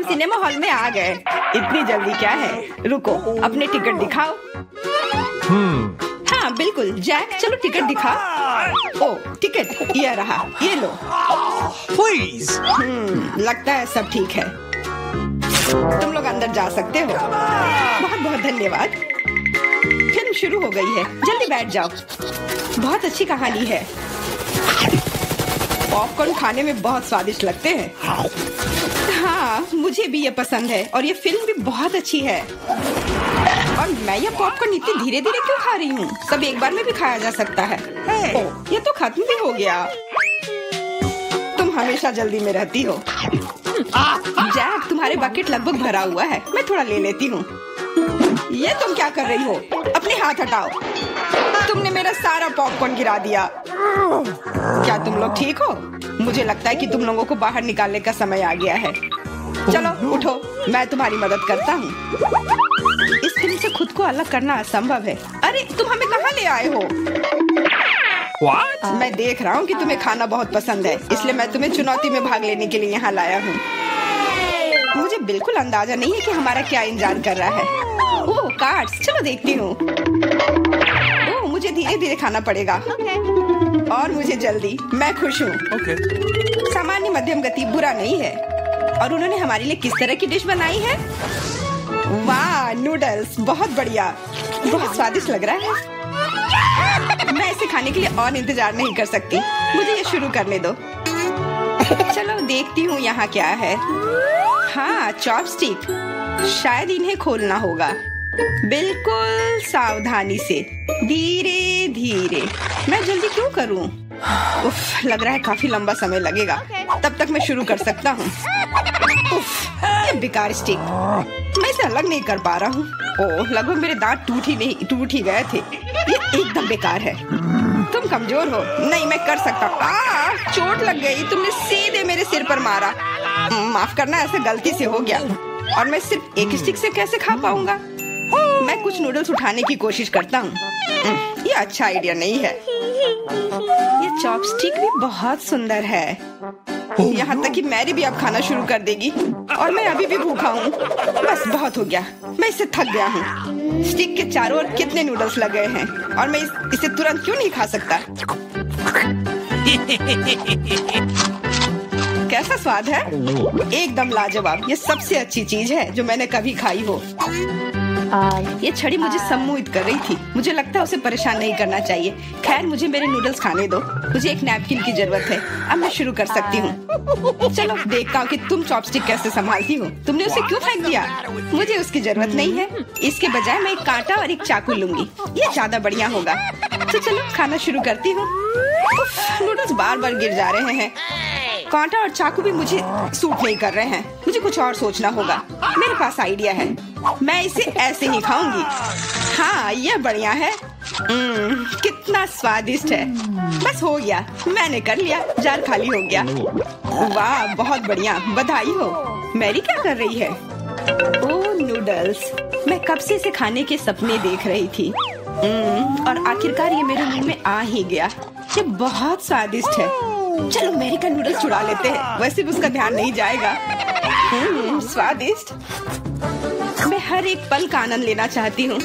हम cinema hall में आ गए। इतनी जल्दी क्या है? रुको, अपने टिकट दिखाओ। हाँ बिल्कुल जैक, चलो टिकट दिखा। ओ टिकट ये रहा, ये लो। प्लीज। लगता है सब ठीक है, तुम लोग अंदर जा सकते हो। बहुत बहुत धन्यवाद। फिल्म शुरू हो गई है, जल्दी बैठ जाओ। बहुत अच्छी कहानी है। पॉपकॉर्न खाने में बहुत स्वादिष्ट लगते हैं। हाँ मुझे भी ये पसंद है और ये फिल्म भी बहुत अच्छी है। और मैं ये पॉपकॉर्न इतनी धीरे धीरे क्यों खा रही हूँ? सब एक बार में भी खाया जा सकता है। ये तो खत्म भी हो गया। तुम हमेशा जल्दी में रहती हो। जैक, तुम्हारे बकेट लगभग भरा हुआ है, मैं थोड़ा ले लेती हूँ। ये तुम क्या कर रही हो? अपने हाथ हटाओ। तुमने मेरा सारा पॉपकॉर्न गिरा दिया। क्या तुम लोग ठीक हो? मुझे लगता है कि तुम लोगों को बाहर निकालने का समय आ गया है। चलो उठो, मैं तुम्हारी मदद करता हूँ। इस फिल्म से खुद को अलग करना असंभव है। अरे तुम हमें कहाँ ले आए हो? What? मैं देख रहा हूँ कि तुम्हें खाना बहुत पसंद है, इसलिए मैं तुम्हें चुनौती में भाग लेने के लिए यहाँ लाया हूँ। मुझे बिल्कुल अंदाजा नहीं है कि हमारा क्या इंतजार कर रहा है। ओह कार्ड्स, चलो देखती हूँ। ओह मुझे धीरे धीरे खाना पड़ेगा। और मुझे जल्दी। मैं खुश हूँ। सामान्य मध्यम गति बुरा नहीं है। और उन्होंने हमारे लिए किस तरह की डिश बनाई है? वाह नूडल्स, बहुत बढ़िया, बहुत स्वादिष्ट लग रहा है। मैं इसे खाने के लिए और इंतजार नहीं कर सकती। मुझे ये शुरू करने दो। चलो देखती हूँ यहाँ क्या है। हाँ चॉपस्टिक, शायद इन्हें खोलना होगा। बिल्कुल सावधानी से, धीरे धीरे। मैं जल्दी क्यों करूँ? उफ, लग रहा है काफी लंबा समय लगेगा। तब तक मैं शुरू कर सकता हूँ। उफ, ये बेकार स्टिक, मैं इसे अलग नहीं कर पा रहा हूँ। ओह, लगभग मेरे दांत टूट ही गए थे। ये एकदम बेकार है। तुम कमजोर हो। नहीं, मैं कर सकता हूँ। चोट लग गई, तुमने सीधे मेरे सिर पर मारा। माफ करना, ऐसे गलती से हो गया। और मैं सिर्फ एक स्टिक से कैसे खा पाऊंगा? मैं कुछ नूडल्स उठाने की कोशिश करता हूँ। ये अच्छा आइडिया नहीं है। ये चॉपस्टिक भी बहुत सुंदर है। यहाँ तक कि मैरी भी अब खाना शुरू कर देगी। और मैं अभी भी भूखा हूँ। बस बहुत हो गया, मैं इससे थक गया हूँ। स्टिक के चारों ओर कितने नूडल्स लगे हैं और मैं इसे तुरंत क्यों नहीं खा सकता? कैसा स्वाद है? एकदम लाजवाब। ये सबसे अच्छी चीज है जो मैंने कभी खाई हो। ये छड़ी मुझे सम्मोहित कर रही थी। मुझे लगता है उसे परेशान नहीं करना चाहिए। खैर, मुझे मेरे नूडल्स खाने दो। मुझे एक नैपकिन की जरूरत है। अब मैं शुरू कर सकती हूँ। चलो देखता हूँ कि तुम चॉपस्टिक कैसे संभालती हो। तुमने उसे क्यों फेंक दिया? मुझे उसकी जरूरत नहीं है। इसके बजाय मैं एक कांटा और एक चाकू लूंगी। ये ज्यादा बढ़िया होगा। तो चलो खाना शुरू करती हूँ। नूडल्स बार बार गिर जा रहे हैं। कांटा और चाकू भी मुझे सूट नहीं कर रहे हैं। मुझे कुछ और सोचना होगा। मेरे पास आइडिया है। मैं इसे ऐसे ही खाऊंगी। हाँ, ये बढ़िया है। कितना स्वादिष्ट है। बस हो गया, मैंने कर लिया। जार खाली हो गया। वाह, बहुत बढ़िया, बधाई हो। मैरी क्या कर रही है? ओह नूडल्स, मैं कब से इसे खाने के सपने देख रही थी। और आखिरकार ये मेरे मुंह में आ ही गया। ये बहुत स्वादिष्ट है। चलो मैरी का नूडल्स चुरा लेते हैं, वैसे भी उसका ध्यान नहीं जाएगा। स्वादिष्ट। मैं हर एक पल का आनंद लेना चाहती हूँ।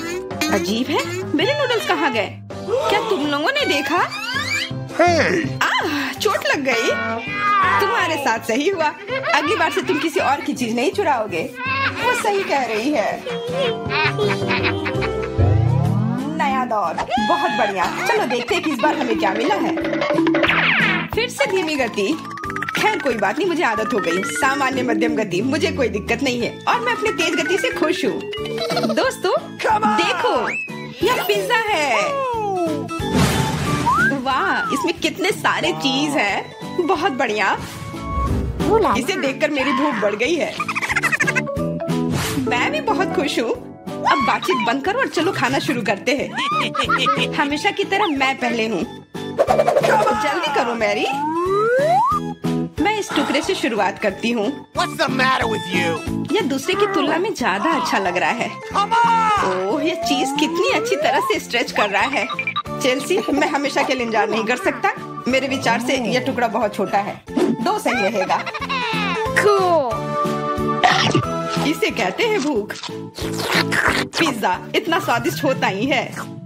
अजीब है, मेरे नूडल्स कहाँ गए? क्या तुम लोगों ने देखा? चोट लग गई। तुम्हारे साथ सही हुआ। अगली बार से तुम किसी और की चीज नहीं चुराओगे। वो सही कह रही है। नया दौर, बहुत बढ़िया। चलो देखते हैं कि इस बार हमें क्या मिला है। फिर से धीमी गति। खैर कोई बात नहीं, मुझे आदत हो गई। सामान्य मध्यम गति, मुझे कोई दिक्कत नहीं है। और मैं अपनी तेज गति से खुश हूँ। दोस्तों देखो, यह पिज्जा है। वाह, इसमें कितने सारे चीज हैं। बहुत बढ़िया। इसे देखकर मेरी भूख बढ़ गई है। मैं भी बहुत खुश हूँ। अब बातचीत बंद करो और चलो खाना शुरू करते हैं। हमेशा की तरह मैं पहले हूँ। जल्दी करो मैरी। मैं इस टुकड़े से शुरुआत करती हूँ। यह दूसरे की तुलना में ज्यादा अच्छा लग रहा है। ओह, यह चीज कितनी अच्छी तरह से स्ट्रेच कर रहा है। चेल्सी, मैं हमेशा के लिए इंतजार नहीं कर सकता। मेरे विचार से यह टुकड़ा बहुत छोटा है। 2 सही रहेगा। इसे कहते हैं भूख। पिज्जा इतना स्वादिष्ट होता ही है।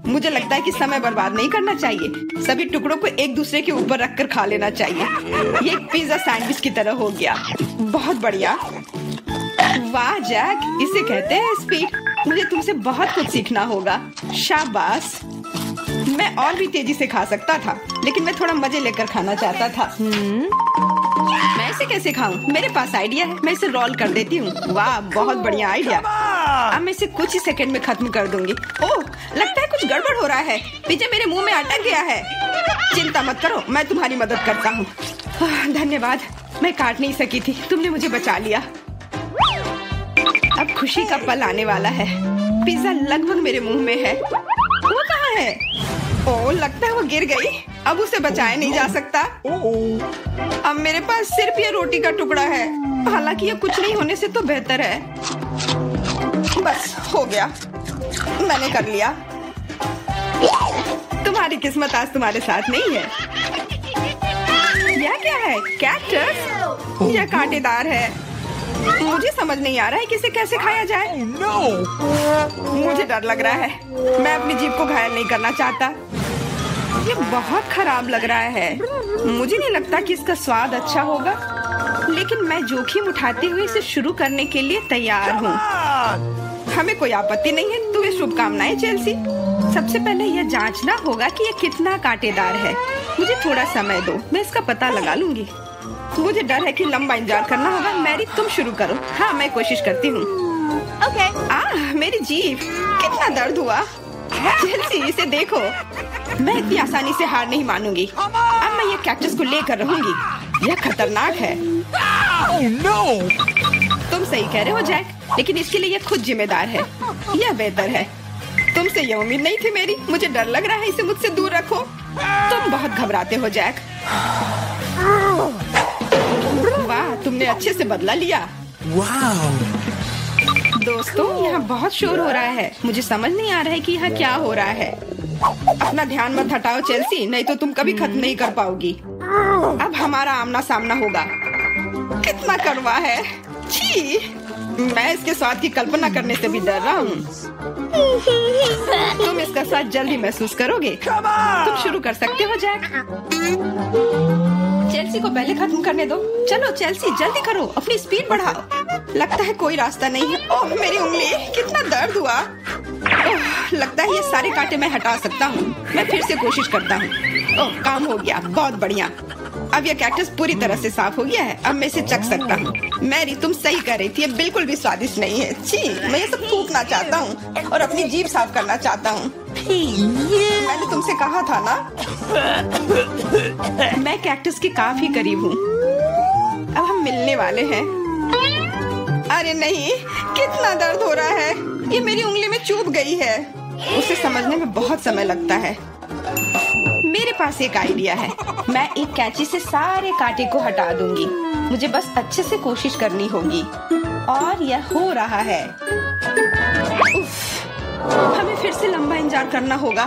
मुझे लगता है कि समय बर्बाद नहीं करना चाहिए। सभी टुकड़ों को एक दूसरे के ऊपर रखकर खा लेना चाहिए। ये एक पिज्जा सैंडविच की तरह हो गया। बहुत बढ़िया। वाह जैक, इसे कहते हैं स्पीड। मुझे तुमसे बहुत कुछ सीखना होगा। शाबाश। मैं और भी तेजी से खा सकता था, लेकिन मैं थोड़ा मजे लेकर खाना चाहता था। मैं इसे कैसे खाऊं? मेरे पास आइडिया है। मैं इसे रोल कर देती हूँ। वाह, बहुत बढ़िया आइडिया। अब मैं इसे कुछ ही सेकंड में खत्म कर दूंगी। ओह, लगता है कुछ गड़बड़ हो रहा है। पिज्जा मेरे मुंह में अटक गया है। चिंता मत करो, मैं तुम्हारी मदद करता हूँ। धन्यवाद। मैं काट नहीं सकी थी, तुमने मुझे बचा लिया। अब खुशी का पल आने वाला है। पिज्जा लगभग मेरे मुंह में है। वो कहाँ है? ओह, लगता है वो गिर गई। अब उसे बचाया नहीं जा सकता। अब मेरे पास सिर्फ ये रोटी का टुकड़ा है। हालांकि ये कुछ नहीं होने से तो बेहतर है। बस हो गया, मैंने कर लिया। तुम्हारी किस्मत आज तुम्हारे साथ नहीं है। यह क्या है? कैक्टस? यह कांटेदार है। मुझे समझ नहीं आ रहा है कि इसे कैसे खाया जाए। मुझे डर लग रहा है। मैं अपनी जीभ को घायल नहीं करना चाहता। ये बहुत खराब लग रहा है। मुझे नहीं लगता कि इसका स्वाद अच्छा होगा, लेकिन मैं जोखिम उठाते हुए इसे शुरू करने के लिए तैयार हूँ। हमें कोई आपत्ति नहीं है। तुम्हें शुभकामनाएं चेल्सी। सबसे पहले यह जांचना होगा कि यह कितना कांटेदार है। मुझे थोड़ा समय दो, मैं इसका पता लगा लूंगी। मुझे डर है कि लंबा इंतजार करना होगा। मैरी, तुम शुरू करो। हाँ, मैं कोशिश करती हूँ। ओके। मेरी जीभ, कितना दर्द हुआ। चेल्सी, इसे देखो। मैं इतनी आसानी से हार नहीं मानूंगी। अब मैं ये कैक्टस को लेकर रहूंगी। यह खतरनाक है। तुम सही कह रहे हो जैक, लेकिन इसके लिए यह खुद जिम्मेदार है। यह बेहतर है। तुमसे यह उम्मीद नहीं थी मेरी। मुझे डर लग रहा है। इसे मुझसे दूर रखो। तुम बहुत घबराते हो जैक। वाह, तुमने अच्छे से बदला लिया। दोस्तों, यहाँ बहुत शोर हो रहा है। मुझे समझ नहीं आ रहा है कि यहाँ क्या हो रहा है। अपना ध्यान मत हटाओ चेल्सी, नहीं तो तुम कभी खत्म नहीं कर पाओगी। अब हमारा आमना सामना होगा। कितना कड़वा है। छी, मैं इसके स्वाद की कल्पना करने से भी डर रहा हूँ। तुम इसका स्वाद जल्दी महसूस करोगे। तुम शुरू कर सकते हो जैक। चेल्सी को पहले खत्म करने दो। चलो चेल्सी, जल्दी करो, अपनी स्पीड बढ़ाओ। लगता है कोई रास्ता नहीं है। ओह, मेरी उंगली, कितना दर्द हुआ। ओह, लगता है ये सारे कांटे मैं हटा सकता हूँ। मैं फिर से कोशिश करता हूँ। ओह, काम हो गया। बहुत बढ़िया। अब यह कैक्टस पूरी तरह से साफ हो गया है। अब मैं इसे चख सकता हूँ। मैरी, तुम सही कह रही थी। ये बिल्कुल भी स्वादिष्ट नहीं है। छी, मैं ये सब थूकना चाहता हूँ और अपनी जीभ साफ करना चाहता हूँ। मैंने तुमसे कहा था ना। मैं कैक्टस के काफी करीब हूँ। अब हम मिलने वाले हैं। अरे नहीं, कितना दर्द हो रहा है। ये मेरी उंगली में चुभ गई है। उसे समझने में बहुत समय लगता है। मेरे पास एक आइडिया है। मैं एक कैंची से सारे कांटे को हटा दूंगी। मुझे बस अच्छे से कोशिश करनी होगी। और यह हो रहा है। उफ, हमें फिर से लंबा इंतजार करना होगा।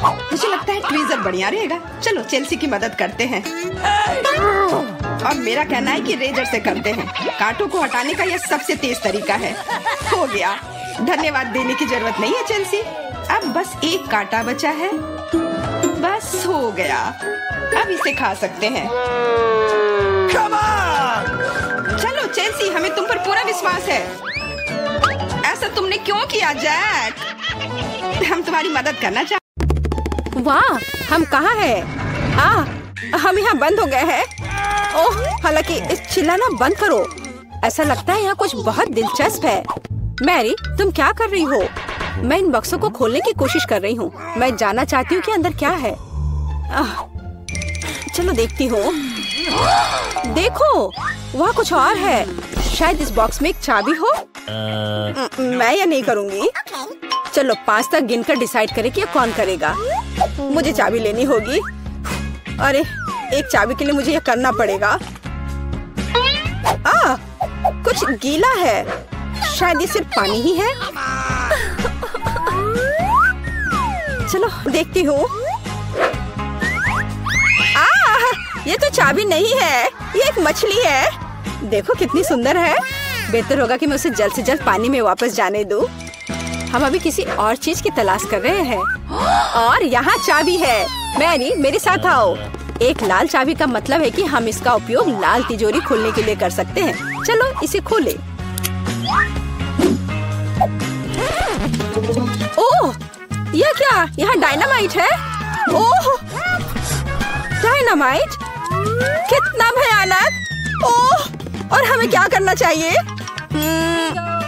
मुझे लगता है ट्वीजर बढ़िया रहेगा। चलो चेल्सी की मदद करते हैं। और मेरा कहना है कि रेजर से करते हैं। कांटों को हटाने का यह सबसे तेज तरीका है। हो गया। धन्यवाद देने की जरूरत नहीं है चेल्सी। अब बस एक कांटा बचा है। बस हो गया। अब इसे खा सकते हैं। चलो चेल्सी, हमें तुम पर पूरा विश्वास है। ऐसा तुमने क्यों किया जैक? हम तुम्हारी मदद करना चाहते। वाह, हम कहाँ हैं? हम यहाँ बंद हो गए हैं। ओह, हालांकि इस चिल्लाना बंद करो। ऐसा लगता है यहाँ कुछ बहुत दिलचस्प है। मैरी, तुम क्या कर रही हो? मैं इन बक्सों को खोलने की कोशिश कर रही हूँ। मैं जानना चाहती हूँ कि अंदर क्या है। चलो देखती हूँ। देखो, वहाँ कुछ और है। शायद इस बॉक्स में एक चाबी हो। मैं यह नहीं करूँगी। चलो 5 तक गिनकर डिसाइड करें कि कौन करेगा। मुझे चाबी लेनी होगी। अरे, एक चाबी के लिए मुझे यह करना पड़ेगा। कुछ गीला है। शायद ये सिर्फ पानी ही है। चलो देखती हूँ। ये तो चाबी नहीं है, ये एक मछली है। देखो कितनी सुंदर है। बेहतर होगा कि मैं उसे जल्द से जल्द पानी में वापस जाने दूं। हम अभी किसी और चीज की तलाश कर रहे हैं। और यहाँ चाबी है। मैरी, मेरे साथ आओ। एक लाल चाबी का मतलब है कि हम इसका उपयोग लाल तिजोरी खोलने के लिए कर सकते हैं। चलो इसे खोलें। ओह, यह क्या? यहाँ डायनामाइट है। ओह, डायनामाइट? कितना भयानक! ओह, और हमें क्या करना चाहिए?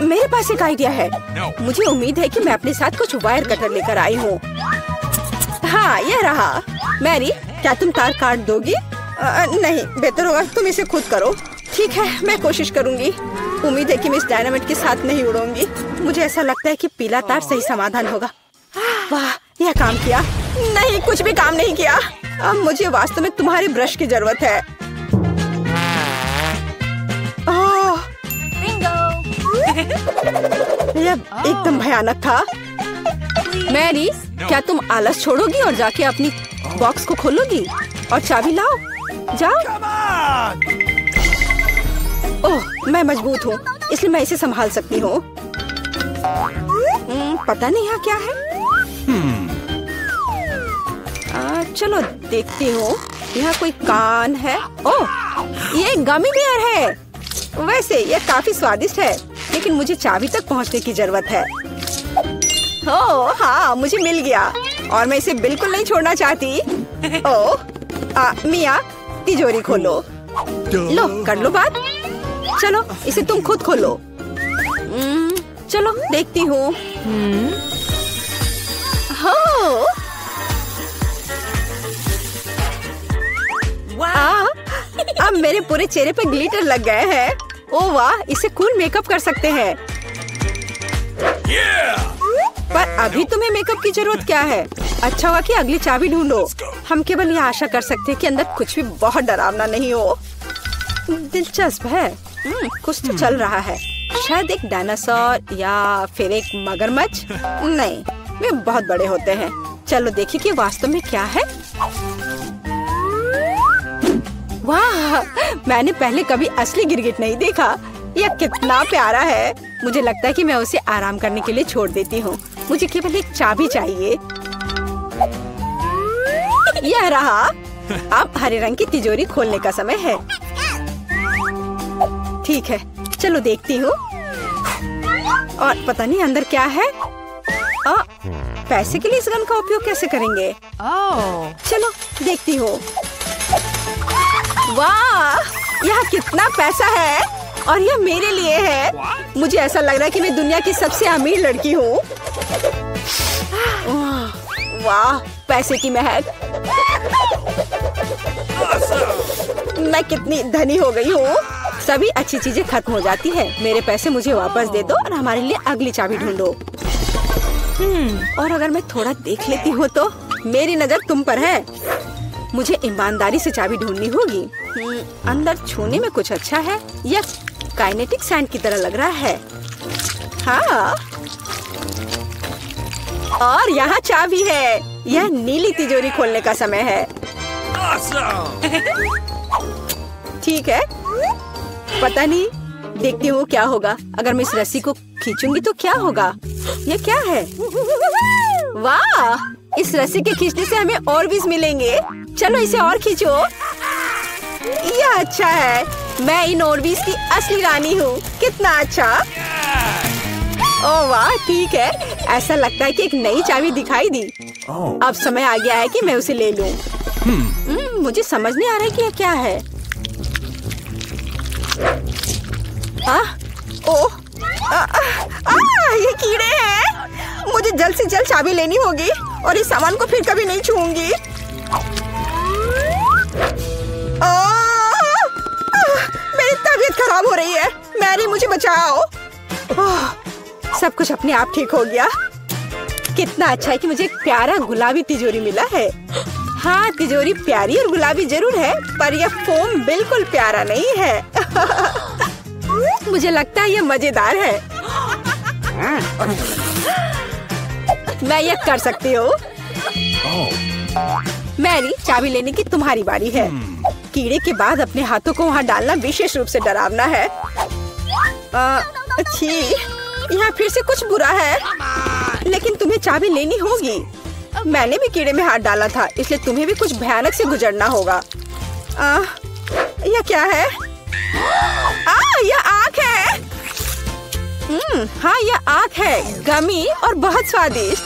मेरे पास एक आइडिया है। मुझे उम्मीद है कि मैं अपने साथ कुछ वायर कटर लेकर आई हूँ। हाँ, यह रहा। मैरी, क्या तुम तार काट दोगी? नहीं, बेहतर होगा तुम इसे खुद करो। ठीक है, मैं कोशिश करूंगी। उम्मीद है कि मैं इस डायनामाइट के साथ नहीं उड़ूंगी। मुझे ऐसा लगता है कि पीला तार सही समाधान होगा। वाह, यह काम किया। नहीं, कुछ भी काम नहीं किया। अब मुझे वास्तव में तुम्हारे ब्रश की जरूरत है। यह एकदम भयानक था। मैरी, क्या तुम आलस छोड़ोगी और जाके अपनी बॉक्स को खोलोगी और चाबी लाओ? जाओ। ओह, मैं मजबूत हूँ, इसलिए मैं इसे संभाल सकती हूँ। पता नहीं यहाँ क्या है। चलो देखती हूँ। यहाँ कोई कान है। ओह, ये गमी बियर है। वैसे यह काफी स्वादिष्ट है, लेकिन मुझे चाबी तक पहुँचने की जरूरत है। ओह हाँ, मुझे मिल गया और मैं इसे बिल्कुल नहीं छोड़ना चाहती। ओह, मिया, तिजोरी खोलो। लो, कर लो बात। चलो इसे तुम खुद खोलो। चलो देखती हूँ। हो, अब मेरे पूरे चेहरे पे ग्लिटर लग गए हैं। ओह वाह, इसे कूल मेकअप कर सकते हैं। पर अभी तुम्हें मेकअप की जरूरत क्या है? अच्छा हुआ कि अगली चाबी ढूंढो। हम केवल यह आशा कर सकते हैं कि अंदर कुछ भी बहुत डरावना नहीं हो। दिलचस्प है। कुछ तो चल रहा है। शायद एक डायनासोर या फिर एक मगरमच्छ। नहीं, वे बहुत बड़े होते हैं। चलो देखिए कि वास्तव में क्या है। वाह, मैंने पहले कभी असली गिरगिट नहीं देखा। यह कितना प्यारा है। मुझे लगता है कि मैं उसे आराम करने के लिए छोड़ देती हूँ। मुझे केवल एक चाबी चाहिए। यह रहा। अब हरे रंग की तिजोरी खोलने का समय है। ठीक है, चलो देखती हूँ। और पता नहीं अंदर क्या है। पैसे के लिए इस गन का उपयोग कैसे करेंगे? चलो देखती हूँ। वाह, यहाँ कितना पैसा है और यह मेरे लिए है। मुझे ऐसा लग रहा है कि मैं दुनिया की सबसे अमीर लड़की हूँ। वाह, पैसे की महक। मैं कितनी धनी हो गई हूँ। सभी अच्छी चीजें खत्म हो जाती है। मेरे पैसे मुझे वापस दे दो और हमारे लिए अगली चाबी ढूंढो। और अगर मैं थोड़ा देख लेती हूँ तो मेरी नजर तुम पर है। मुझे ईमानदारी से चाबी ढूंढनी होगी। अंदर छूने में कुछ अच्छा है। यह काइनेटिक सैंड की तरह लग रहा है। हाँ, और यहाँ चाबी है। यह नीली तिजोरी खोलने का समय है। ठीक है, पता नहीं, देखती हूँ क्या होगा। अगर मैं इस रस्सी को खींचूंगी तो क्या होगा? ये क्या है? वाह, इस रस्सी के खींचने से हमें और बीज मिलेंगे। चलो इसे और खींचो। यह अच्छा है। मैं इन ऑर्बिस की असली रानी हूँ। कितना अच्छा। ओह वाह, ठीक है। ऐसा लगता है कि एक नई चाबी दिखाई दी। अब समय आ गया है कि मैं उसे ले लूं। मुझे समझ नहीं आ रहा है कि यह क्या है। ओह, ये कीड़े हैं। मुझे जल्द से जल्द चाबी लेनी होगी और इस सामान को फिर कभी नहीं छूऊंगी। मेरी तबीयत खराब हो रही है। मैरी, मुझे बचाओ। सब कुछ अपने आप ठीक हो गया। कितना अच्छा है कि मुझे एक प्यारा गुलाबी तिजोरी मिला है। हाँ, तिजोरी प्यारी और गुलाबी जरूर है, पर यह फोम बिल्कुल प्यारा नहीं है। मुझे लगता है यह मजेदार है। मैं यह कर सकती हूँ। मैरी, चाबी लेने की तुम्हारी बारी है। कीड़े के बाद अपने हाथों को वहाँ डालना विशेष रूप से डरावना है। छी, यहाँ फिर से कुछ बुरा है। लेकिन तुम्हें चाबी लेनी होगी। मैंने भी कीड़े में हाथ डाला था, इसलिए तुम्हें भी कुछ भयानक से गुजरना होगा। यह क्या है? यह आँख है। हाँ, यह आँख है, गमी और बहुत स्वादिष्ट।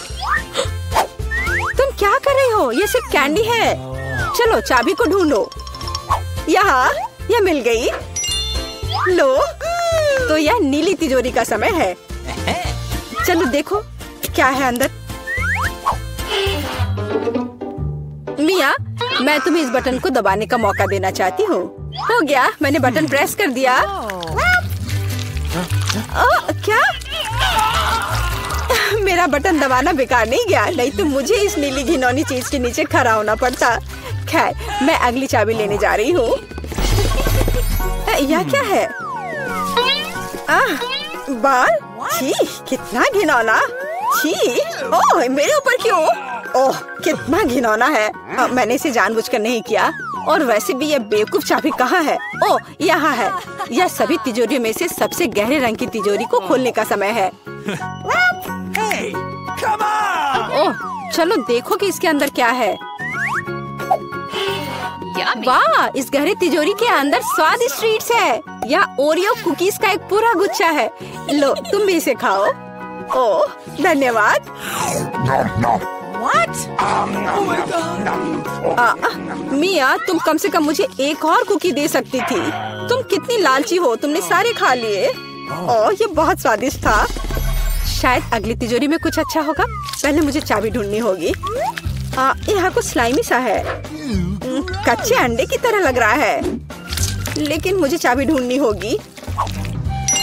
तुम क्या कर रही हो? यह सिर्फ कैंडी है। चलो चाबी को ढूंढो। यहाँ, यह मिल गई। लो, तो यह नीली तिजोरी का समय है। चलो देखो क्या है अंदर। मिया, मैं तुम्हें इस बटन को दबाने का मौका देना चाहती हूँ। हो गया, मैंने बटन प्रेस कर दिया। क्या? मेरा बटन दबाना बेकार नहीं गया, नहीं तो मुझे इस नीली घिनौनी चीज के नीचे खड़ा होना पड़ता। खैर, मैं अगली चाबी लेने जा रही हूँ। यह क्या है? बाल? छी, कितना घिनौना। छी, ओह, मेरे ऊपर क्यों? ओह, कितना घिनौना है। मैंने इसे जानबूझकर नहीं किया। और वैसे भी यह बेवकूफ चाबी कहाँ है? ओह, यहाँ है। यह सभी तिजोरियों में से सबसे गहरे रंग की तिजोरी को खोलने का समय है। Hey, come on! ओह, चलो देखो कि इसके अंदर क्या है। वाह, इस गहरे तिजोरी के अंदर स्वादिष्ट ट्रीट्स है। यह ओरियो कुकीज का एक पूरा गुच्छा है। लो, तुम भी इसे खाओ। ओह, धन्यवाद। What? Oh my God! मिया, तुम कम से कम मुझे एक और कुकी दे सकती थी। तुम कितनी लालची हो, तुमने सारे खा लिए। ओह, ये बहुत स्वादिष्ट था। शायद अगली तिजोरी में कुछ अच्छा होगा। पहले मुझे चाबी ढूंढनी होगी। यहाँ कुछ स्लाइमी सा है, कच्चे अंडे की तरह लग रहा है। लेकिन मुझे चाबी ढूंढनी होगी।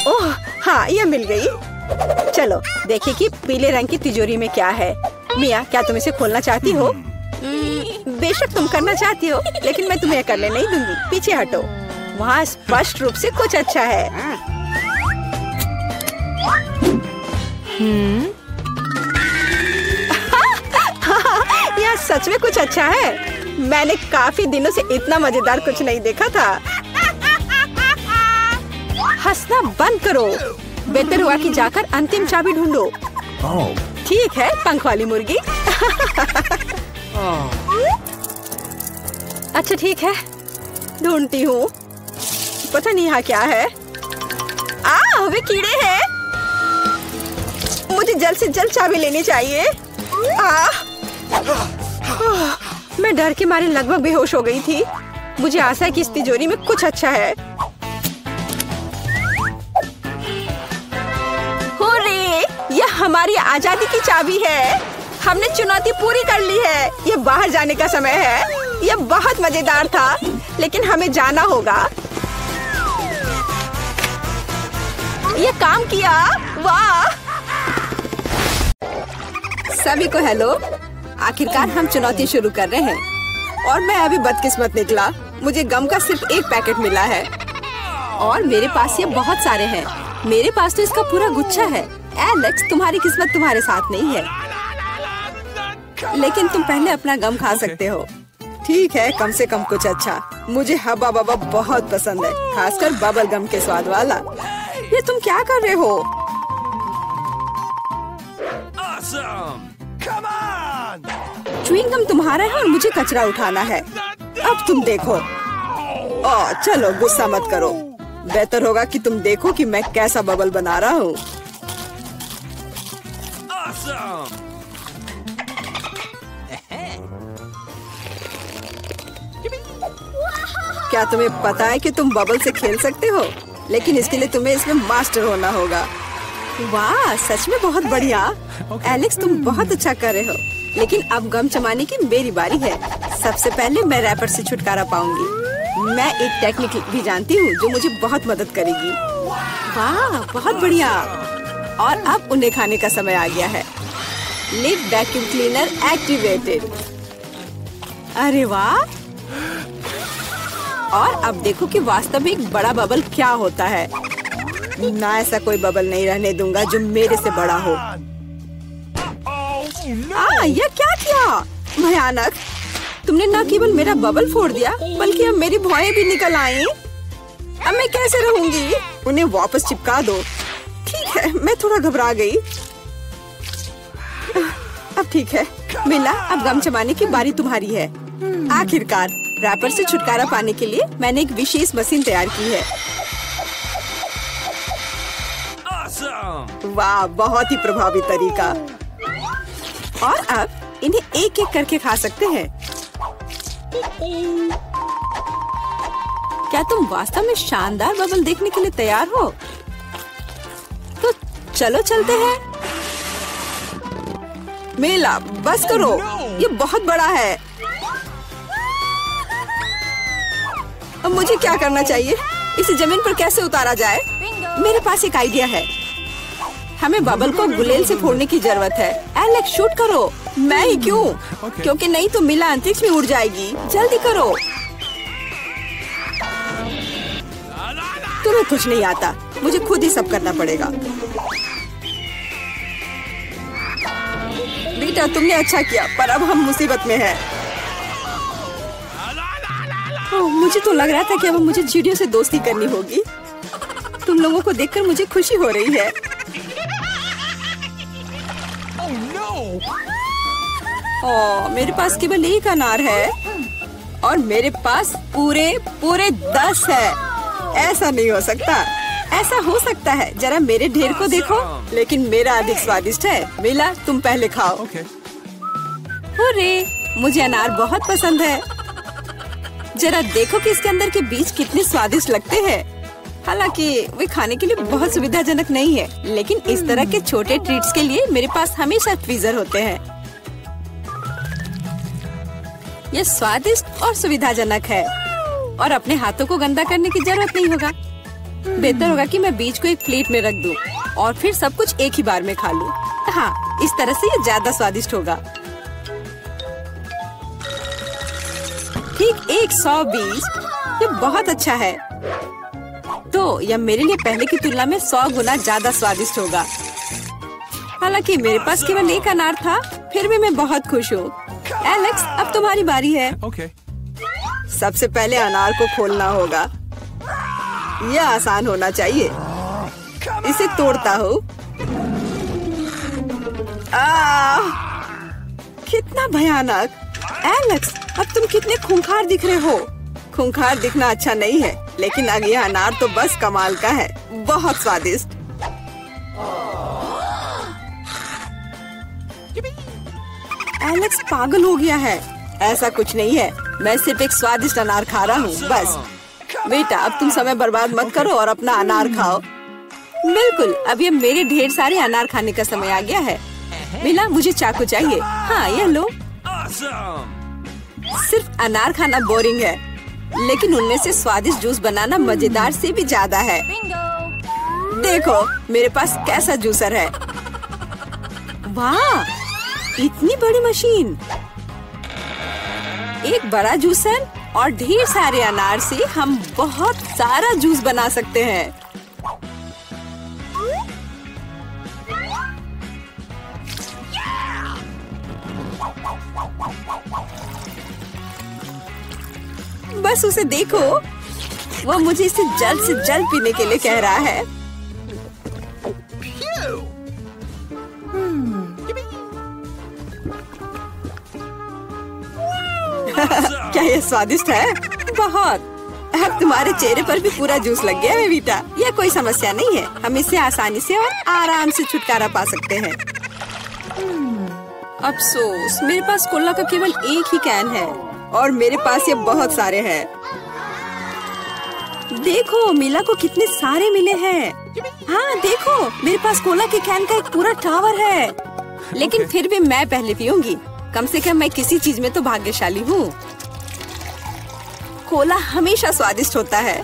ओह हाँ, यह मिल गई। चलो देखिए कि पीले रंग की तिजोरी में क्या है। मिया, क्या तुम इसे खोलना चाहती हो? बेशक तुम करना चाहती हो, लेकिन मैं तुम्हें करने नहीं दूंगी। पीछे हटो। वहाँ स्पष्ट रूप से कुछ अच्छा है। यह सच में कुछ अच्छा है। मैंने काफी दिनों से इतना मजेदार कुछ नहीं देखा था। हंसना बंद करो। बेहतर हुआ कि जाकर अंतिम चाबी ढूंढो। ठीक है, पंख वाली मुर्गी। अच्छा ठीक है, ढूंढती हूँ। पता नहीं यहाँ क्या है। वे कीड़े हैं। मुझे जल्द से जल्द चाबी लेनी चाहिए। मैं डर के मारे लगभग बेहोश हो गई थी। मुझे आशा है कि इस तिजोरी में कुछ अच्छा है। हुर्रे! यह हमारी आजादी की चाबी है। हमने चुनौती पूरी कर ली है। ये बाहर जाने का समय है। यह बहुत मजेदार था, लेकिन हमें जाना होगा। ये काम किया। वाह! सभी को हेलो। आखिरकार हम चुनौती शुरू कर रहे हैं और मैं अभी बदकिस्मत निकला। मुझे गम का सिर्फ एक पैकेट मिला है और मेरे पास ये बहुत सारे हैं। मेरे पास तो इसका पूरा गुच्छा है। एलेक्स, तुम्हारी किस्मत तुम्हारे साथ नहीं है, लेकिन तुम पहले अपना गम खा सकते हो। ठीक है, कम से कम कुछ अच्छा। मुझे हब्बा बब्बा बहुत पसंद है, खासकर बबल गम के स्वाद वाला। ये तुम क्या कर रहे हो? Awesome! Come on! Chewing gum तुम्हारा है और मुझे कचरा उठाना है। अब तुम देखो। चलो गुस्सा मत करो। बेहतर होगा कि तुम देखो कि मैं कैसा बबल बना रहा हूँ। Awesome! क्या तुम्हें पता है कि तुम बबल से खेल सकते हो? लेकिन इसके लिए तुम्हें इसमें मास्टर होना होगा। वाह, सच में बहुत बढ़िया। एलेक्स, तुम बहुत अच्छा कर रहे हो। लेकिन अब गम चबाने की मेरी बारी है। सबसे पहले मैं रैपर से छुटकारा पाऊंगी। मैं एक टेक्निक भी जानती हूँ जो मुझे बहुत मदद करेगी। वाह, बहुत बढ़िया। और अब उन्हें खाने का समय आ गया है। Lid vacuum cleaner activated. अरे वाह! और अब देखो कि वास्तव में एक बड़ा बबल क्या होता है। ना, ऐसा कोई बबल नहीं रहने दूंगा जो मेरे से बड़ा हो। यह क्या किया? भयानक! तुमने न केवल मेरा बबल फोड़ दिया, बल्कि अब मेरी भौएं भी निकल आई। अब मैं कैसे रहूंगी? उन्हें वापस चिपका दो। ठीक है, मैं थोड़ा घबरा गई। अब ठीक है मिला, अब गम जमाने की बारी तुम्हारी है। आखिरकार रैपर से छुटकारा पाने के लिए मैंने एक विशेष मशीन तैयार की है। वाह, बहुत ही प्रभावी तरीका। और अब इन्हें एक एक करके खा सकते हैं। क्या तुम वास्तव में शानदार बबल देखने के लिए तैयार हो? तो चलो चलते हैं। मेला, बस करो, ये बहुत बड़ा है। अब मुझे क्या करना चाहिए? इसे जमीन पर कैसे उतारा जाए? मेरे पास एक आइडिया है। हमें बबल को गुलेल से फोड़ने की जरूरत है। एलेक्स, शूट करो। मैं ही क्यों? क्योंकि नहीं तो मिला अंतरिक्ष में उड़ जाएगी। जल्दी करो। तुम्हें कुछ नहीं आता, मुझे खुद ही सब करना पड़ेगा। बेटा, तुमने अच्छा किया, पर अब हम मुसीबत में हैं। मुझे तो लग रहा था कि अब मुझे चिड़ियों से दोस्ती करनी होगी। तुम लोगों को देखकर मुझे खुशी हो रही है। मेरे पास केवल एक अनार है और मेरे पास पूरे 10 है। ऐसा नहीं हो सकता। ऐसा हो सकता है, जरा मेरे ढेर को देखो, लेकिन मेरा अधिक स्वादिष्ट है। मिला, तुम पहले खाओ। अरे, मुझे अनार बहुत पसंद है। जरा देखो कि इसके अंदर के बीज कितने स्वादिष्ट लगते हैं। हालांकि वे खाने के लिए बहुत सुविधाजनक नहीं है, लेकिन इस तरह के छोटे ट्रीट्स के लिए मेरे पास हमेशा ट्वीजर होते हैं। यह स्वादिष्ट और सुविधाजनक है और अपने हाथों को गंदा करने की जरूरत नहीं होगा। बेहतर होगा कि मैं बीज को एक प्लेट में रख दूं और फिर सब कुछ एक ही बार में खा लूं। हाँ, इस तरह से ये ज्यादा स्वादिष्ट होगा। ठीक 120, ये बहुत अच्छा है। तो यह मेरे लिए पहले की तुलना में 100 गुना ज्यादा स्वादिष्ट होगा। हालांकि मेरे पास केवल एक अनार था, फिर भी मैं बहुत खुश हूँ। एलेक्स, अब तुम्हारी बारी है। सबसे पहले अनार को खोलना होगा। यह आसान होना चाहिए। इसे तोड़ता हूँ। कितना भयानक। एलेक्स, अब तुम कितने खूंखार दिख रहे हो। खूंखार दिखना अच्छा नहीं है, लेकिन अब यह अनार तो बस कमाल का है। बहुत स्वादिष्ट। एलेक्स पागल हो गया है। ऐसा कुछ नहीं है, मैं सिर्फ एक स्वादिष्ट अनार खा रहा हूँ, बस। बेटा, अब तुम समय बर्बाद मत करो और अपना अनार खाओ। बिल्कुल, अब ये मेरे ढेर सारे अनार खाने का समय आ गया है। मिला, मुझे चाकू चाहिए। हाँ, यह लो। सिर्फ अनार खाना बोरिंग है, लेकिन उनमें से स्वादिष्ट जूस बनाना मजेदार से भी ज्यादा है। देखो मेरे पास कैसा जूसर है। वाह, इतनी बड़ी मशीन। एक बड़ा जूसर और ढेर सारे अनार से हम बहुत सारा जूस बना सकते हैं। बस उसे देखो, वह मुझे इसे जल्द से जल्द पीने के लिए कह रहा है। क्या ये स्वादिष्ट है? बहुत। अब तुम्हारे चेहरे पर भी पूरा जूस लग गया है बेटा। यह कोई समस्या नहीं है, हम इससे आसानी से और आराम से छुटकारा पा सकते हैं। अफसोस, मेरे पास कोला का केवल एक ही कैन है और मेरे पास ये बहुत सारे हैं। देखो मिला को कितने सारे मिले हैं। हाँ देखो, मेरे पास कोला के कैन का एक पूरा टावर है। लेकिन फिर भी मैं पहले पीऊंगी। कम से कम मैं किसी चीज में तो भाग्यशाली हूँ। कोला हमेशा स्वादिष्ट होता है।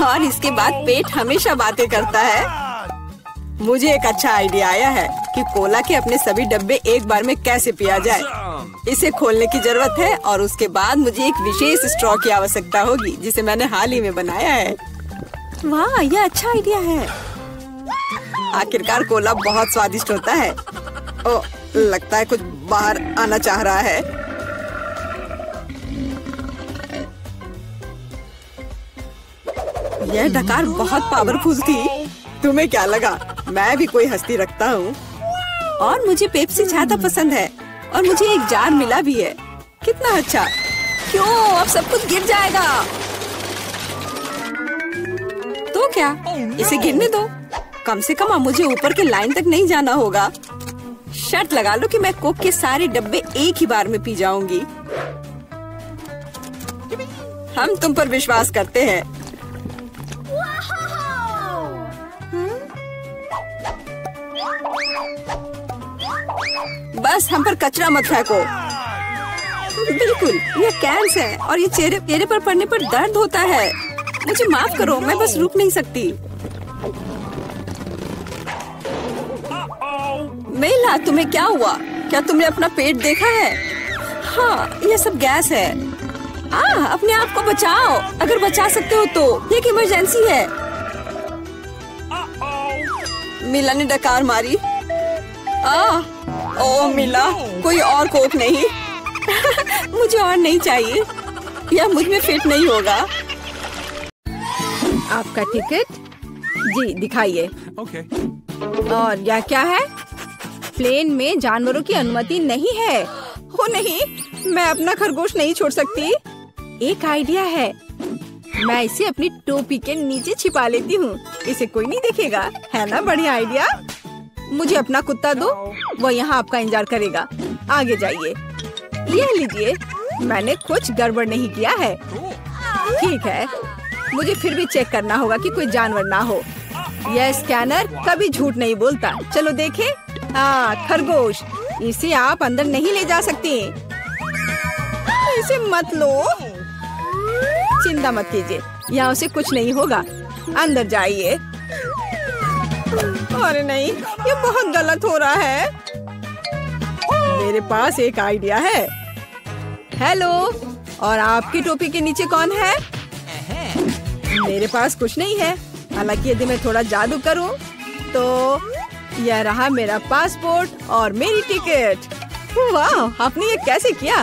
और इसके बाद पेट हमेशा बातें करता है। मुझे एक अच्छा आइडिया आया है कि कोला के अपने सभी डब्बे एक बार में कैसे पिया जाए। इसे खोलने की जरूरत है और उसके बाद मुझे एक विशेष स्ट्रॉ की आवश्यकता होगी, जिसे मैंने हाल ही में बनाया है। वाह, यह अच्छा आइडिया है। आखिरकार कोला बहुत स्वादिष्ट होता है। ओह, लगता है कुछ बाहर आना चाह रहा है। यह डकार बहुत पावरफुल थी। तुम्हें क्या लगा मैं भी कोई हस्ती रखता हूँ? और मुझे पेप्सी ज्यादा पसंद है और मुझे एक जार मिला भी है। कितना अच्छा। क्यों अब सब कुछ गिर जाएगा? तो क्या इसे गिरने दो। कम से कम अब मुझे ऊपर के लाइन तक नहीं जाना होगा। शर्त लगा लो कि मैं कोक के सारे डब्बे एक ही बार में पी जाऊंगी। हम तुम पर विश्वास करते हैं। बस हम पर कचरा मत फेंको। बिल्कुल, ये कैंस है और ये चेहरे पर पड़ने पर दर्द होता है। मुझे माफ करो, मैं बस रुक नहीं सकती। मेला, तुम्हें क्या हुआ? क्या तुमने अपना पेट देखा है? हाँ, ये सब गैस है। अपने आप को बचाओ अगर बचा सकते हो तो। ये एक इमरजेंसी है। मिला ने डकार मारी। ओ मिला, कोई और कोक नहीं। मुझे और नहीं चाहिए, यह मुझ में फिट नहीं होगा। आपका टिकट जी दिखाइए। Okay. और यह क्या है? प्लेन में जानवरों की अनुमति नहीं है। हो नहीं, मैं अपना खरगोश नहीं छोड़ सकती। एक आइडिया है, मैं इसे अपनी टोपी के नीचे छिपा लेती हूँ। इसे कोई नहीं देखेगा, है ना? बढ़िया आइडिया। मुझे अपना कुत्ता दो, वो यहाँ आपका इंतजार करेगा। आगे जाइए। ये लीजिए, मैंने कुछ गड़बड़ नहीं किया है। ठीक है, मुझे फिर भी चेक करना होगा कि कोई जानवर ना हो। यह स्कैनर कभी झूठ नहीं बोलता। चलो देखें। खरगोश, इसे आप अंदर नहीं ले जा सकती। इसे मत लो। चिंता मत कीजिए, यहाँ उसे कुछ नहीं होगा। अंदर जाइए। अरे नहीं, ये बहुत गलत हो रहा है। मेरे पास एक आइडिया है। हेलो, और आपकी टोपी के नीचे कौन है? मेरे पास कुछ नहीं है। हालांकि यदि मैं थोड़ा जादू करूं तो यह रहा मेरा पासपोर्ट और मेरी टिकट। वाह, आपने ये कैसे किया?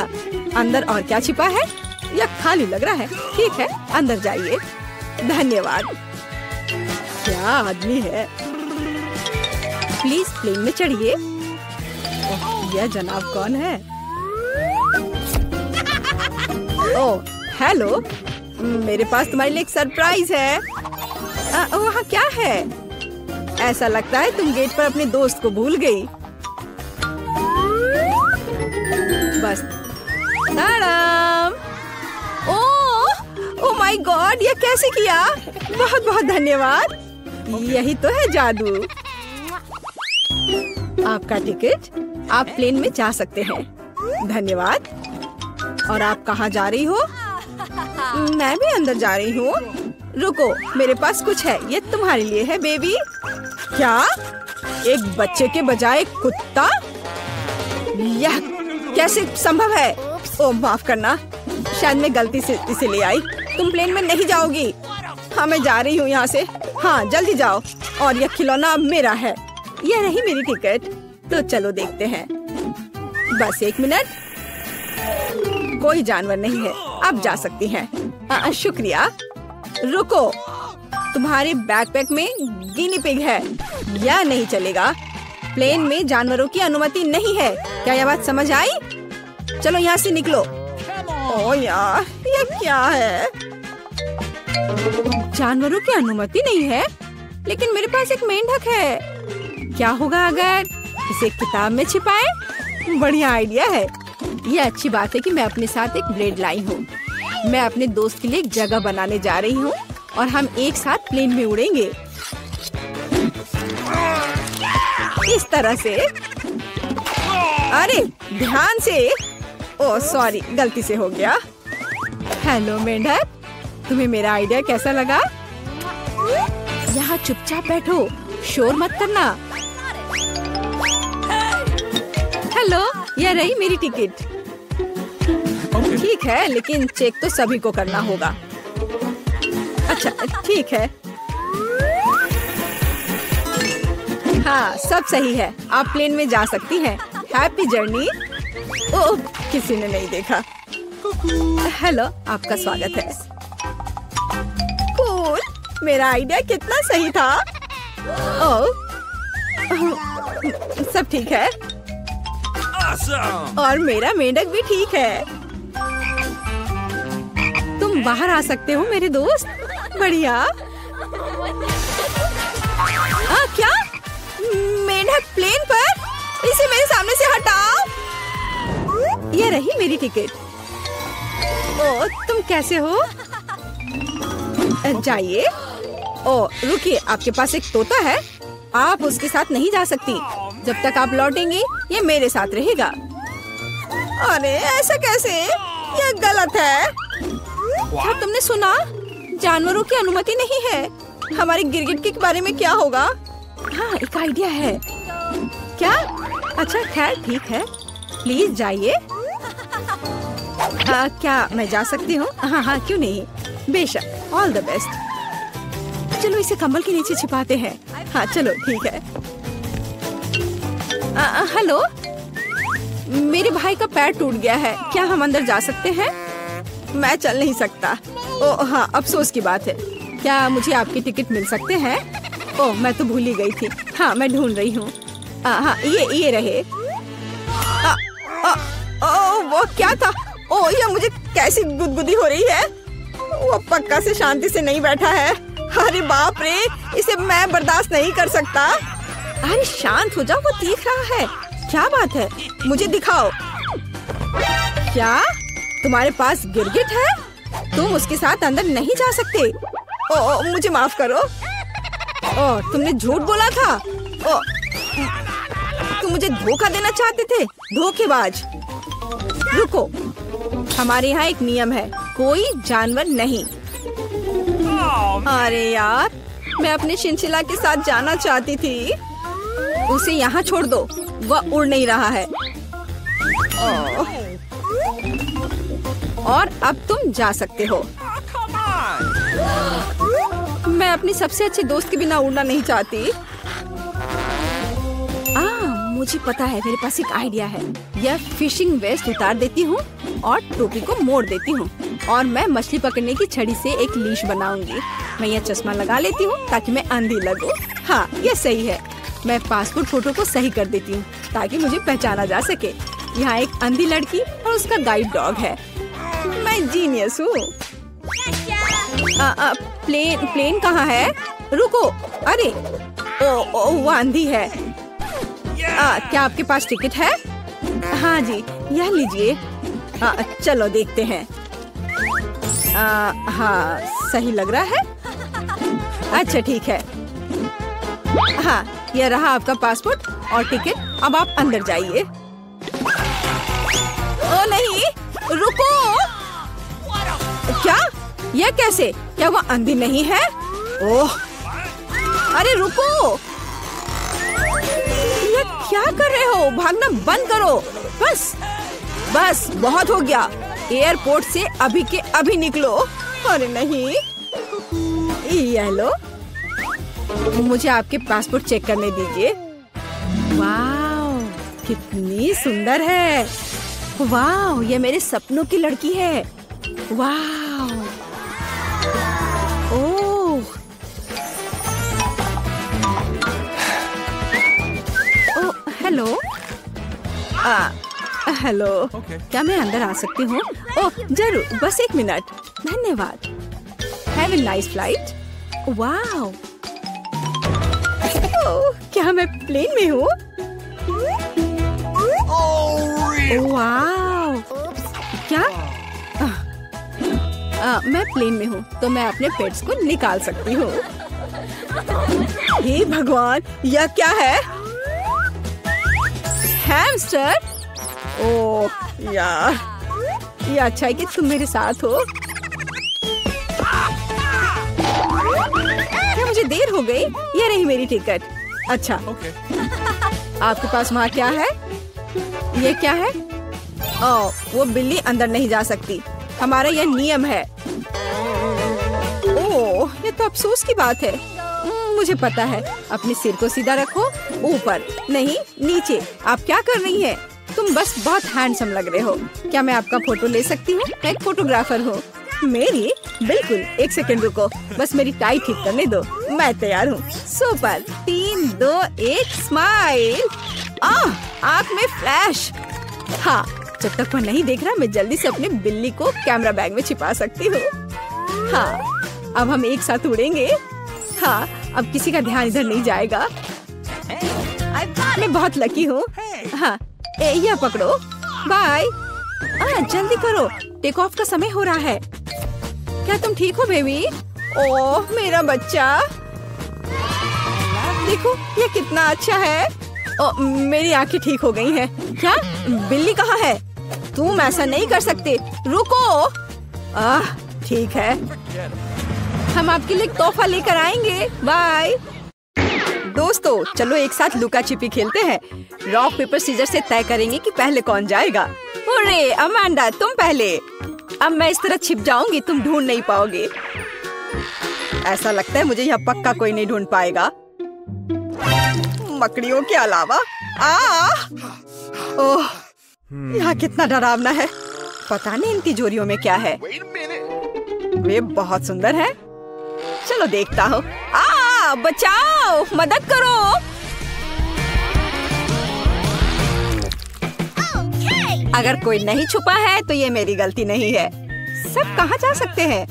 अंदर और क्या छिपा है? यह खाली लग रहा है। ठीक है, अंदर जाइए। धन्यवाद। क्या आदमी है। प्लीज प्लेन में चढ़िए। यह जनाब कौन है? ओह हेलो, मेरे पास तुम्हारे लिए एक सरप्राइज है। वहाँ क्या है? ऐसा लगता है तुम गेट पर अपने दोस्त को भूल गई। बस ताड़ाम। ओह माय गॉड, ये कैसे किया? बहुत बहुत धन्यवाद। यही तो है जादू। आपका टिकट, आप प्लेन में जा सकते हैं। धन्यवाद। और आप कहाँ जा रही हो? मैं भी अंदर जा रही हूँ। रुको, मेरे पास कुछ है, ये तुम्हारे लिए है बेबी। क्या? एक बच्चे के बजाय कुत्ता? यह कैसे संभव है? ओह माफ करना, शायद मैं गलती से इसे ले आई। तुम प्लेन में नहीं जाओगी। हाँ, मैं जा रही हूँ यहाँ से। हाँ, जल्दी जाओ। और यह खिलौना अब मेरा है। यह रही मेरी टिकट। तो चलो देखते हैं। बस एक मिनट। कोई जानवर नहीं है, आप जा सकती हैं। शुक्रिया। रुको, तुम्हारे बैकपैक में गिनी पिग है। यह नहीं चलेगा। प्लेन में जानवरों की अनुमति नहीं है। क्या यह बात समझ आई? चलो यहाँ से निकलो। ओह यार, ये क्या है? जानवरों की अनुमति नहीं है, लेकिन मेरे पास एक मेंढक है। क्या होगा अगर इसे किताब में छिपाएं? बढ़िया आइडिया है। ये अच्छी बात है कि मैं अपने साथ एक ब्लेड लाई हूँ। मैं अपने दोस्त के लिए एक जगह बनाने जा रही हूँ और हम एक साथ प्लेन में उड़ेंगे। इस तरह से। अरे ध्यान से। ओह सॉरी, गलती से हो गया। हेलो मेंढक, तुम्हें मेरा आइडिया कैसा लगा? यहाँ चुपचाप बैठो, शोर मत करना। हेलो, यह रही मेरी टिकट। ठीक है, लेकिन चेक तो सभी को करना होगा। अच्छा ठीक है। हाँ, सब सही है। आप प्लेन में जा सकती हैं। Happy journey. ओह, किसी ने नहीं देखा। हेलो, आपका स्वागत है। कूल, मेरा आइडिया कितना सही था। ओह, सब ठीक है Awesome! और मेरा मेंढक भी ठीक है। तुम बाहर आ सकते हो मेरे दोस्त। बढ़िया। क्या मेंढक प्लेन पर? इसे मेरे सामने से हटाओ। ये रही मेरी टिकट। ओ, तुम कैसे हो? जाइए। ओ, रुकिए, आपके पास एक तोता है। आप उसके साथ नहीं जा सकती। जब तक आप लौटेंगी ये मेरे साथ रहेगा। अरे ऐसा कैसे? ये गलत है। क्या तुमने सुना? जानवरों की अनुमति नहीं है। हमारे गिरगिट के बारे में क्या होगा? हाँ, एक आइडिया है। क्या? अच्छा, खैर ठीक है, प्लीज जाइए। क्या मैं जा सकती हूँ? हाँ हाँ, क्यों नहीं, बेशक। All the best. चलो इसे कंबल के नीचे छिपाते हैं। हाँ चलो ठीक है। हेलो, मेरे भाई का पैर टूट गया है। क्या हम अंदर जा सकते हैं? मैं चल नहीं सकता। ओह हाँ, अफसोस की बात है। क्या मुझे आपकी टिकट मिल सकते हैं? ओह, मैं तो भूल ही गई थी। हाँ, मैं ढूंढ रही हूँ। हाँ, ये रहे। वो क्या था? ओह, ये मुझे कैसी गुदगुदी हो रही है। वो पक्का से शांति से नहीं बैठा है। अरे बाप रे, इसे मैं बर्दाश्त नहीं कर सकता। अरे शांत हो जाओ, वो देख रहा है। क्या बात है? मुझे दिखाओ। क्या तुम्हारे पास गिरगिट है? तुम उसके साथ अंदर नहीं जा सकते। ओ, मुझे माफ करो। ओ, तुमने झूठ बोला था। ओ, तुम मुझे धोखा देना चाहते थे, धोखेबाज। रुको, हमारे यहाँ एक नियम है, कोई जानवर नहीं। अरे यार, मैं अपने चिंचिला के साथ जाना चाहती थी। उसे यहाँ छोड़ दो, वह उड़ नहीं रहा है। और अब तुम जा सकते हो। मैं अपनी सबसे अच्छे दोस्त के बिना उड़ना नहीं चाहती। मुझे पता है, मेरे पास एक आइडिया है। यह फिशिंग वेस्ट उतार देती हूँ और टोपी को मोड़ देती हूँ और मैं मछली पकड़ने की छड़ी से एक लीश बनाऊंगी। मैं यह चश्मा लगा लेती हूँ ताकि मैं अंधी लगूं। हाँ, यह सही है। मैं पासपोर्ट फोटो को सही कर देती हूँ ताकि मुझे पहचाना जा सके। यहाँ एक अंधी लड़की और उसका गाइड डॉग है। मैं जीनियस हूँ। प्लेन कहाँ है? रुको, अरे ओ, वो अंधी है। क्या आपके पास टिकट है? हाँ जी, यह लीजिए। चलो देखते हैं। हाँ, सही लग रहा है। अच्छा ठीक है। हाँ, यह रहा आपका पासपोर्ट और टिकट। अब आप अंदर जाइए। ओ नहीं, रुको। क्या? यह कैसे? क्या वो अंधी नहीं है? ओह, अरे रुको, ये क्या कर रहे हो? भागना बंद करो। बस बहुत हो गया। एयरपोर्ट से अभी के अभी निकलो। अरे नहीं, ये लो, मुझे आपके पासपोर्ट चेक करने दीजिए। वाह, कितनी सुंदर है। वाह, ये मेरे सपनों की लड़की है। वाह, ओह, हेलो। हेलो, क्या मैं अंदर आ सकती हूँ? ओह जरूर, बस एक मिनट। धन्यवाद। Have a nice flight. वाह, क्या मैं प्लेन में हूँ? वाह, क्या? मैं प्लेन में हूँ तो मैं अपने पेट्स को निकाल सकती हूँ। हे भगवान, यह क्या है? हैमस्टर? ओह यार, ये अच्छा है कि तुम मेरे साथ हो। क्या मुझे देर हो गई? ये रही मेरी टिकट। अच्छा, आपके पास वहाँ क्या है? ये क्या है? ओह, वो बिल्ली अंदर नहीं जा सकती। हमारा यह नियम है। ओह, ये तो अफसोस की बात है। मुझे पता है। अपने सिर को सीधा रखो, ऊपर नहीं नीचे। आप क्या कर रही हैं? तुम बस बहुत हैंडसम लग रहे हो। क्या मैं आपका फोटो ले सकती हूँ? मैं एक फोटोग्राफर हूँ। मेरी? बिल्कुल, 1 सेकंड रुको, बस मेरी टाई ठीक करने दो। मैं तैयार हूँ। सुपर। 3, 2, 1 स्माइल। आँख में फ्लैश। हाँ, जब तक वो नहीं देख रहा मैं जल्दी से अपनी बिल्ली को कैमरा बैग में छिपा सकती हूँ। हाँ, अब हम एक साथ उड़ेंगे। हाँ, अब किसी का ध्यान इधर नहीं जाएगा। मैं बहुत लकी हूँ। हाँ, यह पकड़ो। बाय। जल्दी करो, टेक ऑफ का समय हो रहा है। क्या तुम ठीक हो बेबी? ओह मेरा बच्चा, देखो ये कितना अच्छा है। मेरी आंखें ठीक हो गई हैं। क्या बिल्ली कहाँ है? तुम ऐसा नहीं कर सकते, रुको। ठीक है, हम आपके लिए तोहफा लेकर आएंगे। बाय। दोस्तों चलो एक साथ लुका छिपी खेलते हैं। रॉक पेपर सीजर से तय करेंगे कि पहले कौन जाएगा। अरे अमांडा तुम पहले। अब मैं इस तरह छिप जाऊंगी, तुम ढूंढ नहीं पाओगे। ऐसा लगता है मुझे यहाँ पक्का कोई नहीं ढूंढ पाएगा, मकड़ियों के अलावा। ओह यहाँ कितना डरावना है। पता नहीं इन तिजोरियों में क्या है। वे बहुत सुंदर है। चलो देखता हूँ। बचाओ, मदद करो। अगर कोई नहीं छुपा है तो ये मेरी गलती नहीं है। सब कहाँ जा सकते हैं?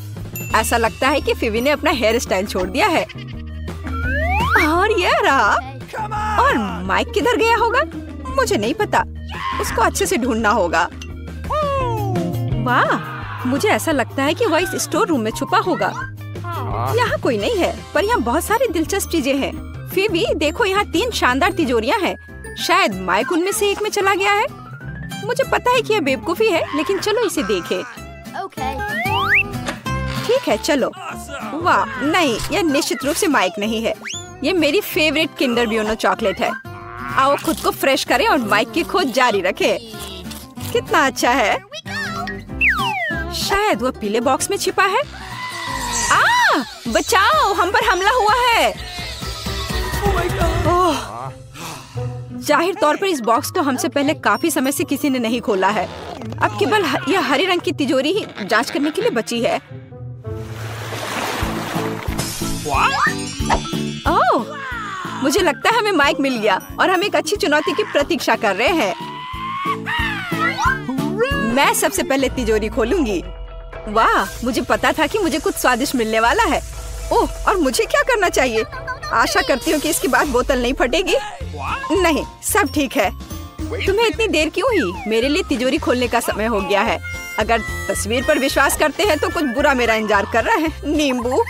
ऐसा लगता है कि फिवी ने अपना हेयर स्टाइल छोड़ दिया है। और ये रहा। और माइक किधर गया होगा? मुझे नहीं पता, उसको अच्छे से ढूंढना होगा। वाह, मुझे ऐसा लगता है कि वह इस स्टोर रूम में छुपा होगा। यहाँ कोई नहीं है, पर यहाँ बहुत सारी दिलचस्प चीजें हैं। फिवी देखो, यहाँ 3 शानदार तिजोरियाँ हैं। शायद माइक उनमें से एक में चला गया है। मुझे पता है कि यह बेवकूफी है, लेकिन चलो इसे देखें। ठीक है चलो। वाह नहीं, यह निश्चित रूप से माइक नहीं है। ये मेरी फेवरेट किंडर ब्यूनो चॉकलेट है। आओ खुद को फ्रेश करें और माइक की खोज जारी रखें। कितना अच्छा है। शायद वो पीले बॉक्स में छिपा है। बचाओ, हम पर हमला हुआ है। जाहिर तौर पर इस बॉक्स को हमसे पहले काफी समय से किसी ने नहीं खोला है। अब केवल यह हरे रंग की तिजोरी ही जांच करने के लिए बची है। ओह, मुझे लगता है हमें माइक मिल गया और हम एक अच्छी चुनौती की प्रतीक्षा कर रहे हैं। मैं सबसे पहले तिजोरी खोलूंगी। वाह, मुझे पता था कि मुझे कुछ स्वादिष्ट मिलने वाला है। ओह, और मुझे क्या करना चाहिए? आशा करती हूँ कि इसके बाद बोतल नहीं फटेगी। नहीं, सब ठीक है। तुम्हें इतनी देर क्यों हुई? मेरे लिए तिजोरी खोलने का समय हो गया है। अगर तस्वीर पर विश्वास करते हैं तो कुछ बुरा मेरा इंतजार कर रहा है। नींबू,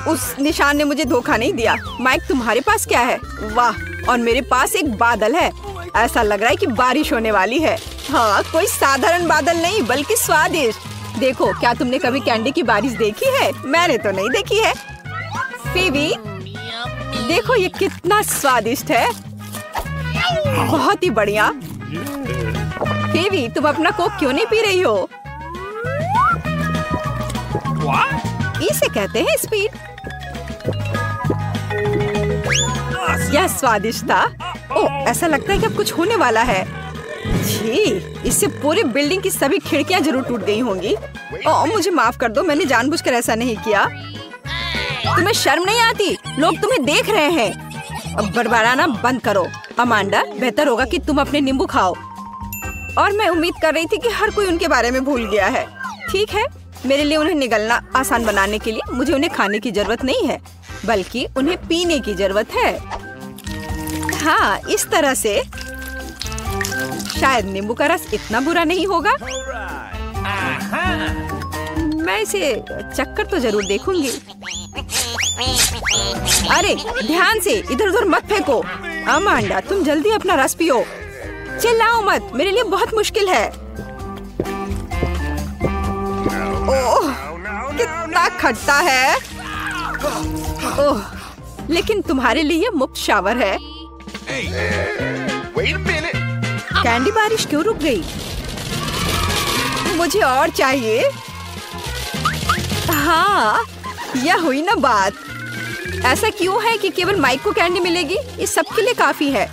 उस निशान ने मुझे धोखा नहीं दिया। माइक तुम्हारे पास क्या है? वाह, और मेरे पास एक बादल है। ऐसा लग रहा है कि बारिश होने वाली है। हाँ, कोई साधारण बादल नहीं बल्कि स्वादिष्ट। देखो, क्या तुमने कभी कैंडी की बारिश देखी है? मैंने तो नहीं देखी है। फिवी देखो, ये कितना स्वादिष्ट है। बहुत ही बढ़िया। फिवी तुम अपना कोक क्यों नहीं पी रही हो? इसे कहते हैं स्पीड। यह स्वादिष्ट था। ओह, ऐसा लगता है कि अब कुछ होने वाला है। जी, इससे पूरी बिल्डिंग की सभी खिड़कियां जरूर टूट गई होंगी। ओह, मुझे माफ कर दो, मैंने जानबूझकर ऐसा नहीं किया। तुम्हें शर्म नहीं आती? लोग तुम्हें देख रहे हैं। अब बड़बड़ाना बंद करो। अमांडा, बेहतर होगा कि तुम अपने नींबू खाओ। और मैं उम्मीद कर रही थी कि हर कोई उनके बारे में भूल गया है। ठीक है, मेरे लिए उन्हें निगलना आसान बनाने के लिए मुझे उन्हें खाने की जरूरत नहीं है, बल्कि उन्हें पीने की जरूरत है। हाँ, इस तरह से शायद नींबू का रस इतना बुरा नहीं होगा। मैं इसे चक्कर तो जरूर देखूंगी। अरे ध्यान से, इधर उधर मत फेंको। अमांडा, तुम जल्दी अपना रस पियो। चिल्लाओ मत, मेरे लिए बहुत मुश्किल है। ओह, कितना खट्टा है। ओह, लेकिन तुम्हारे लिए मुफ्त शावर है। कैंडी बारिश क्यों रुक गई? मुझे और चाहिए। हाँ, यह हुई ना बात। ऐसा क्यों है कि केवल माइक को कैंडी मिलेगी? ये सबके लिए काफी है।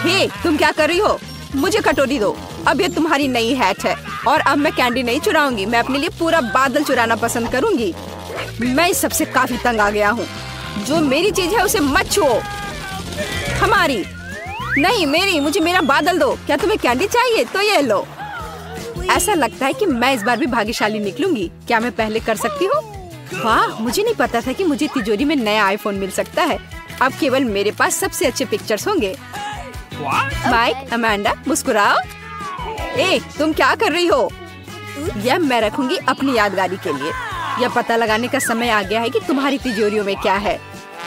हे, तुम क्या कर रही हो? मुझे कटोरी दो। अब ये तुम्हारी नई हैट है। और अब मैं कैंडी नहीं चुराऊंगी, मैं अपने लिए पूरा बादल चुराना पसंद करूंगी। मैं इस सबसे काफी तंग आ गया हूँ। जो मेरी चीज है उसे मत छुओ। हमारी नहीं, मेरी, मुझे मेरा बादल दो। क्या तुम्हें कैंडी चाहिए? तो ये लो। ऐसा लगता है कि मैं इस बार भी भाग्यशाली निकलूंगी। क्या मैं पहले कर सकती हूँ? वाह, मुझे नहीं पता था कि मुझे तिजोरी में नया आईफोन मिल सकता है। अब केवल मेरे पास सबसे अच्छे पिक्चर्स होंगे। Mic, Amanda, मुस्कुराओ। ए, तुम क्या कर रही हो? यह मैं रखूंगी अपनी यादगारी के लिए। यह पता लगाने का समय आ गया है कि तुम्हारी तिजोरियों में क्या है।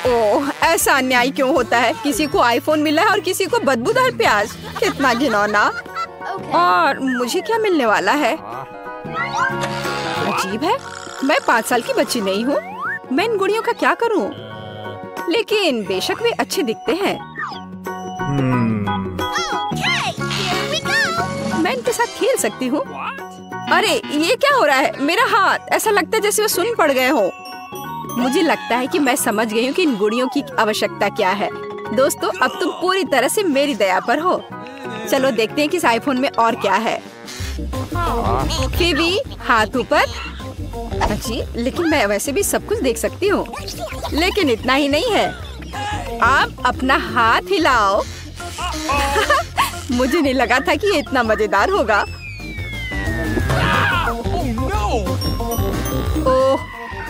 ओह, ऐसा अन्याय क्यों होता है? किसी को आईफोन मिला है और किसी को बदबूदार प्याज। कितना घिनौना। और मुझे क्या मिलने वाला है? अजीब है, मैं 5 साल की बच्ची नहीं हूँ। मैं इन गुड़ियों का क्या करूँ? लेकिन बेशक वे अच्छे दिखते हैं। मैं इनके साथ खेल सकती हूँ। अरे, ये क्या हो रहा है? मेरा हाथ, ऐसा लगता है जैसे वो सुन्न पड़ गए हो। मुझे लगता है कि मैं समझ गई हूँ कि इन गुड़ियों की आवश्यकता क्या है। दोस्तों, अब तुम पूरी तरह से मेरी दया पर हो। चलो देखते हैं कि इस आईफोन में और क्या है। फिबी, हाथ ऊपर। जी, लेकिन मैं वैसे भी सब कुछ देख सकती हूँ। लेकिन इतना ही नहीं है। आप अपना हाथ हिलाओ। मुझे नहीं लगा था कि ये इतना मजेदार होगा। ओह,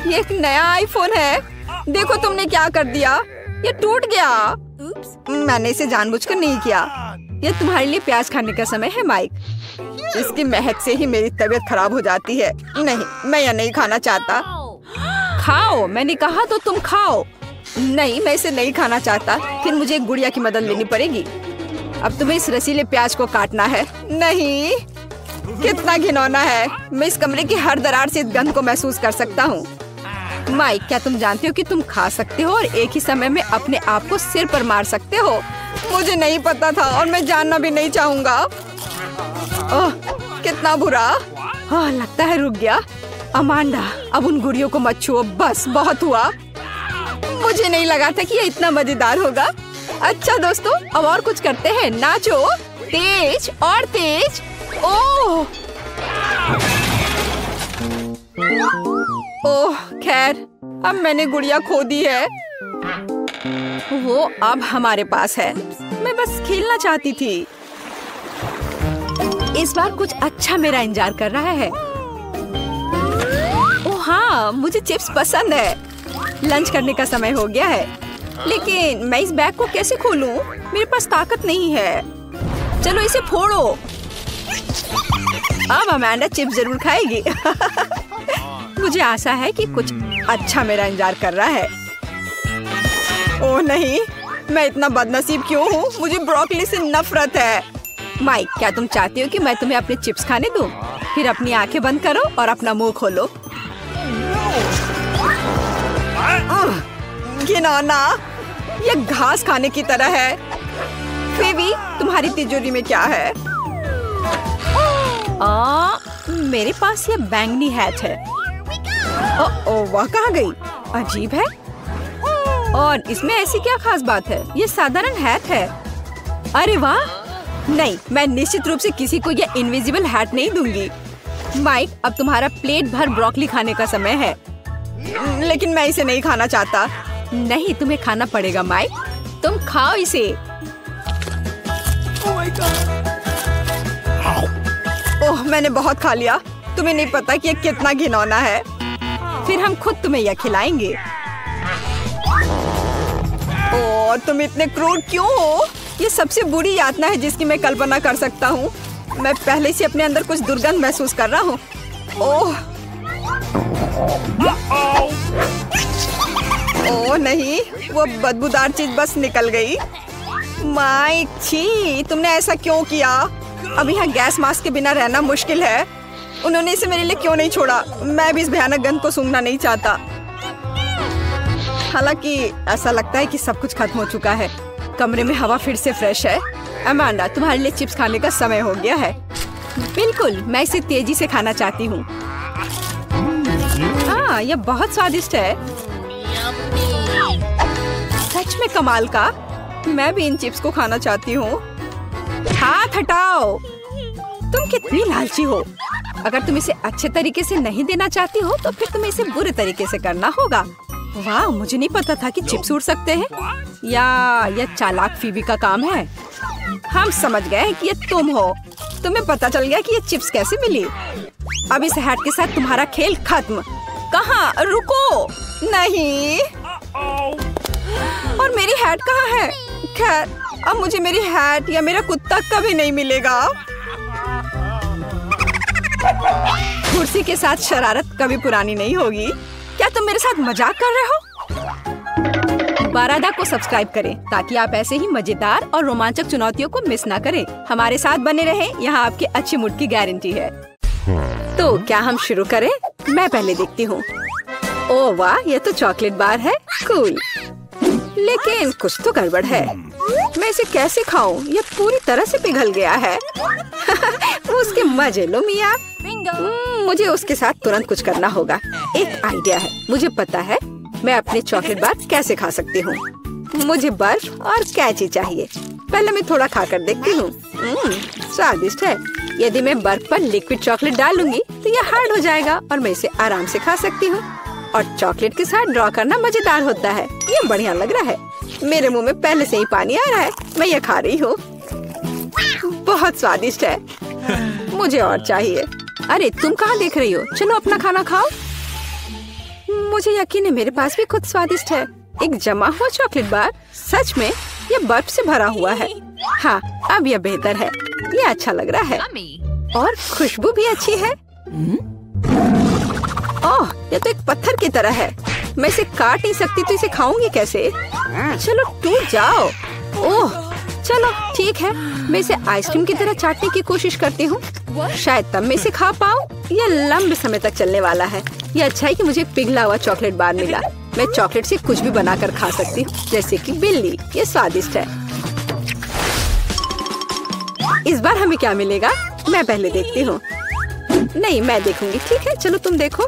ये एक नया आईफोन है। देखो तुमने क्या कर दिया, ये टूट गया। मैंने इसे जानबूझकर नहीं किया। ये तुम्हारे लिए प्याज खाने का समय है माइक। इसकी महक से ही मेरी तबीयत खराब हो जाती है। नहीं, मैं यह नहीं खाना चाहता। खाओ, मैंने कहा तो तुम खाओ। नहीं, मैं इसे नहीं खाना चाहता। फिर मुझे एक गुड़िया की मदद लेनी पड़ेगी। अब तुम्हें इस रसीले प्याज को काटना है। नहीं, कितना घिनौना है। मैं इस कमरे की हर दरार से इस गंध को महसूस कर सकता हूँ। माइक, क्या तुम जानते हो कि तुम खा सकते हो और एक ही समय में अपने आप को सिर पर मार सकते हो? मुझे नहीं पता था और मैं जानना भी नहीं चाहूँगा। ओह, कितना बुरा। हाँ, लगता है रुक गया। अमांडा, अब उन गुड़ियों को मत छुओ। बस, बहुत हुआ। मुझे नहीं लगा था कि ये इतना मजेदार होगा। अच्छा दोस्तों, अब और कुछ करते हैं। नाचो, तेज और तेज। ओह ओह, खैर, अब मैंने गुड़िया खो दी है। वो अब हमारे पास है। मैं बस खेलना चाहती थी। इस बार कुछ अच्छा मेरा इंतजार कर रहा है। ओह हाँ, मुझे चिप्स पसंद है। लंच करने का समय हो गया है। लेकिन मैं इस बैग को कैसे खोलूं? मेरे पास ताकत नहीं है। चलो इसे फोड़ो। अब अमांडा चिप्स जरूर खाएगी। मुझे आशा है कि कुछ अच्छा मेरा इंतजार कर रहा है। ओह नहीं, मैं इतना बदनसीब क्यों हूँ? मुझे ब्रोकली से नफरत है। माइक, क्या तुम चाहती हो कि मैं तुम्हें अपने चिप्स खाने दूं? फिर अपनी आंखें बंद करो और अपना मुंह खोलो। घिनौना, ये घास खाने की तरह है। फेवी, तुम्हारी तिजोरी में क्या है? मेरे पास ये बैंगनी हैट है। ओह, वह कहाँ गई? अजीब है। और इसमें ऐसी क्या खास बात है? ये साधारण हैट है। अरे वाह! नहीं, मैं निश्चित रूप से किसी को ये इनविजिबल हैट नहीं दूंगी। माइक, अब तुम्हारा प्लेट भर ब्रोकली खाने का समय है। लेकिन मैं इसे नहीं खाना चाहता। नहीं, तुम्हें खाना पड़ेगा माइक। तुम खाओ इसे। ओह, मैंने बहुत खा लिया। तुम्हें नहीं पता कि ये कितना घिनौना है। फिर हम खुद तुम्हें यह खिलाएंगे। ओह, तुम इतने क्रूर क्यों हो? ये सबसे बुरी यातना है जिसकी मैं कल्पना कर सकता हूँ। मैं पहले से अपने अंदर कुछ दुर्गंध महसूस कर रहा हूँ। ओह ओह नहीं, वो बदबूदार चीज बस निकल गई। माइक, छी, तुमने ऐसा क्यों किया? अब यहाँ गैस मास्क के बिना रहना मुश्किल है। उन्होंने इसे मेरे लिए क्यों नहीं छोड़ा? मैं भी इस भयानक गंध को सूंघना नहीं चाहता। हालांकि ऐसा लगता है कि सब कुछ खत्म हो चुका है। कमरे में हवा फिर से फ्रेश है। अमांडा, तुम्हारे लिए चिप्स खाने का समय हो गया है। बिल्कुल, मैं इसे तेजी से खाना चाहती हूँ। हाँ, यह बहुत स्वादिष्ट है। सच में कमाल का। मैं भी इन चिप्स को खाना चाहती हूँ। हाथ हटाओ। तुम कितनी लालची हो। अगर तुम इसे अच्छे तरीके से नहीं देना चाहती हो तो फिर तुम्हें इसे बुरे तरीके से करना होगा। वाह, मुझे नहीं पता था कि चिप्स उड़ सकते हैं। या यह चालाक फीबी का काम है। हम समझ गए कि ये तुम हो। तुम्हें पता चल गया कि ये चिप्स कैसे मिली। अब इस हैट के साथ तुम्हारा खेल खत्म। कहाँ? रुको, नहीं। और मेरी हैट कहाँ है? खैर, अब मुझे मेरी हैट या मेरा कुत्ता कभी नहीं मिलेगा। कुर्सी के साथ शरारत कभी पुरानी नहीं होगी। क्या तुम मेरे साथ मजाक कर रहे हो? बारादा को सब्सक्राइब करें ताकि आप ऐसे ही मजेदार और रोमांचक चुनौतियों को मिस ना करें। हमारे साथ बने रहें, यहाँ आपके अच्छे मूड की गारंटी है। तो क्या हम शुरू करें? मैं पहले देखती हूँ। ओह वाह, ये तो चॉकलेट बार है। कूल। लेकिन कुछ तो गड़बड़ है। मैं इसे कैसे खाऊं? ये पूरी तरह से पिघल गया है। उसके मजे लो मिया। मुझे उसके साथ तुरंत कुछ करना होगा। एक आइडिया है। मुझे पता है मैं अपने चॉकलेट बार कैसे खा सकती हूँ। मुझे बर्फ और कैची चाहिए। पहले मैं थोड़ा खाकर देखती हूँ। स्वादिष्ट है। यदि मैं बर्फ पर लिक्विड चॉकलेट डालूंगी तो यह हार्ड हो जाएगा और मैं इसे आराम से खा सकती हूँ। और चॉकलेट के साथ ड्रॉ करना मजेदार होता है। ये बढ़िया लग रहा है। मेरे मुंह में पहले से ही पानी आ रहा है। मैं ये खा रही हूँ। बहुत स्वादिष्ट है। मुझे और चाहिए। अरे तुम कहाँ देख रही हो? चलो अपना खाना खाओ। मुझे यकीन है मेरे पास भी खुद स्वादिष्ट है। एक जमा हुआ चॉकलेट बार। सच में ये बर्फ से भरा हुआ है। हाँ, अब यह बेहतर है। ये अच्छा लग रहा है और खुशबू भी अच्छी है। ओह, ये तो एक पत्थर की तरह है। मैं इसे काट नहीं सकती तो इसे खाऊंगी कैसे? चलो टूट जाओ। ओह, चलो ठीक है। मैं इसे आइसक्रीम की तरह चाटने की कोशिश करती हूँ। शायद तब मैं इसे खा पाऊँ। यह लंबे समय तक चलने वाला है। यह अच्छा है कि मुझे पिघला हुआ चॉकलेट बार मिला। मैं चॉकलेट से कुछ भी बनाकर खा सकती हूँ, जैसे कि बिल्ली। ये स्वादिष्ट है। इस बार हमें क्या मिलेगा? मैं पहले देखती हूँ। नहीं, मैं देखूंगी। ठीक है, चलो तुम देखो।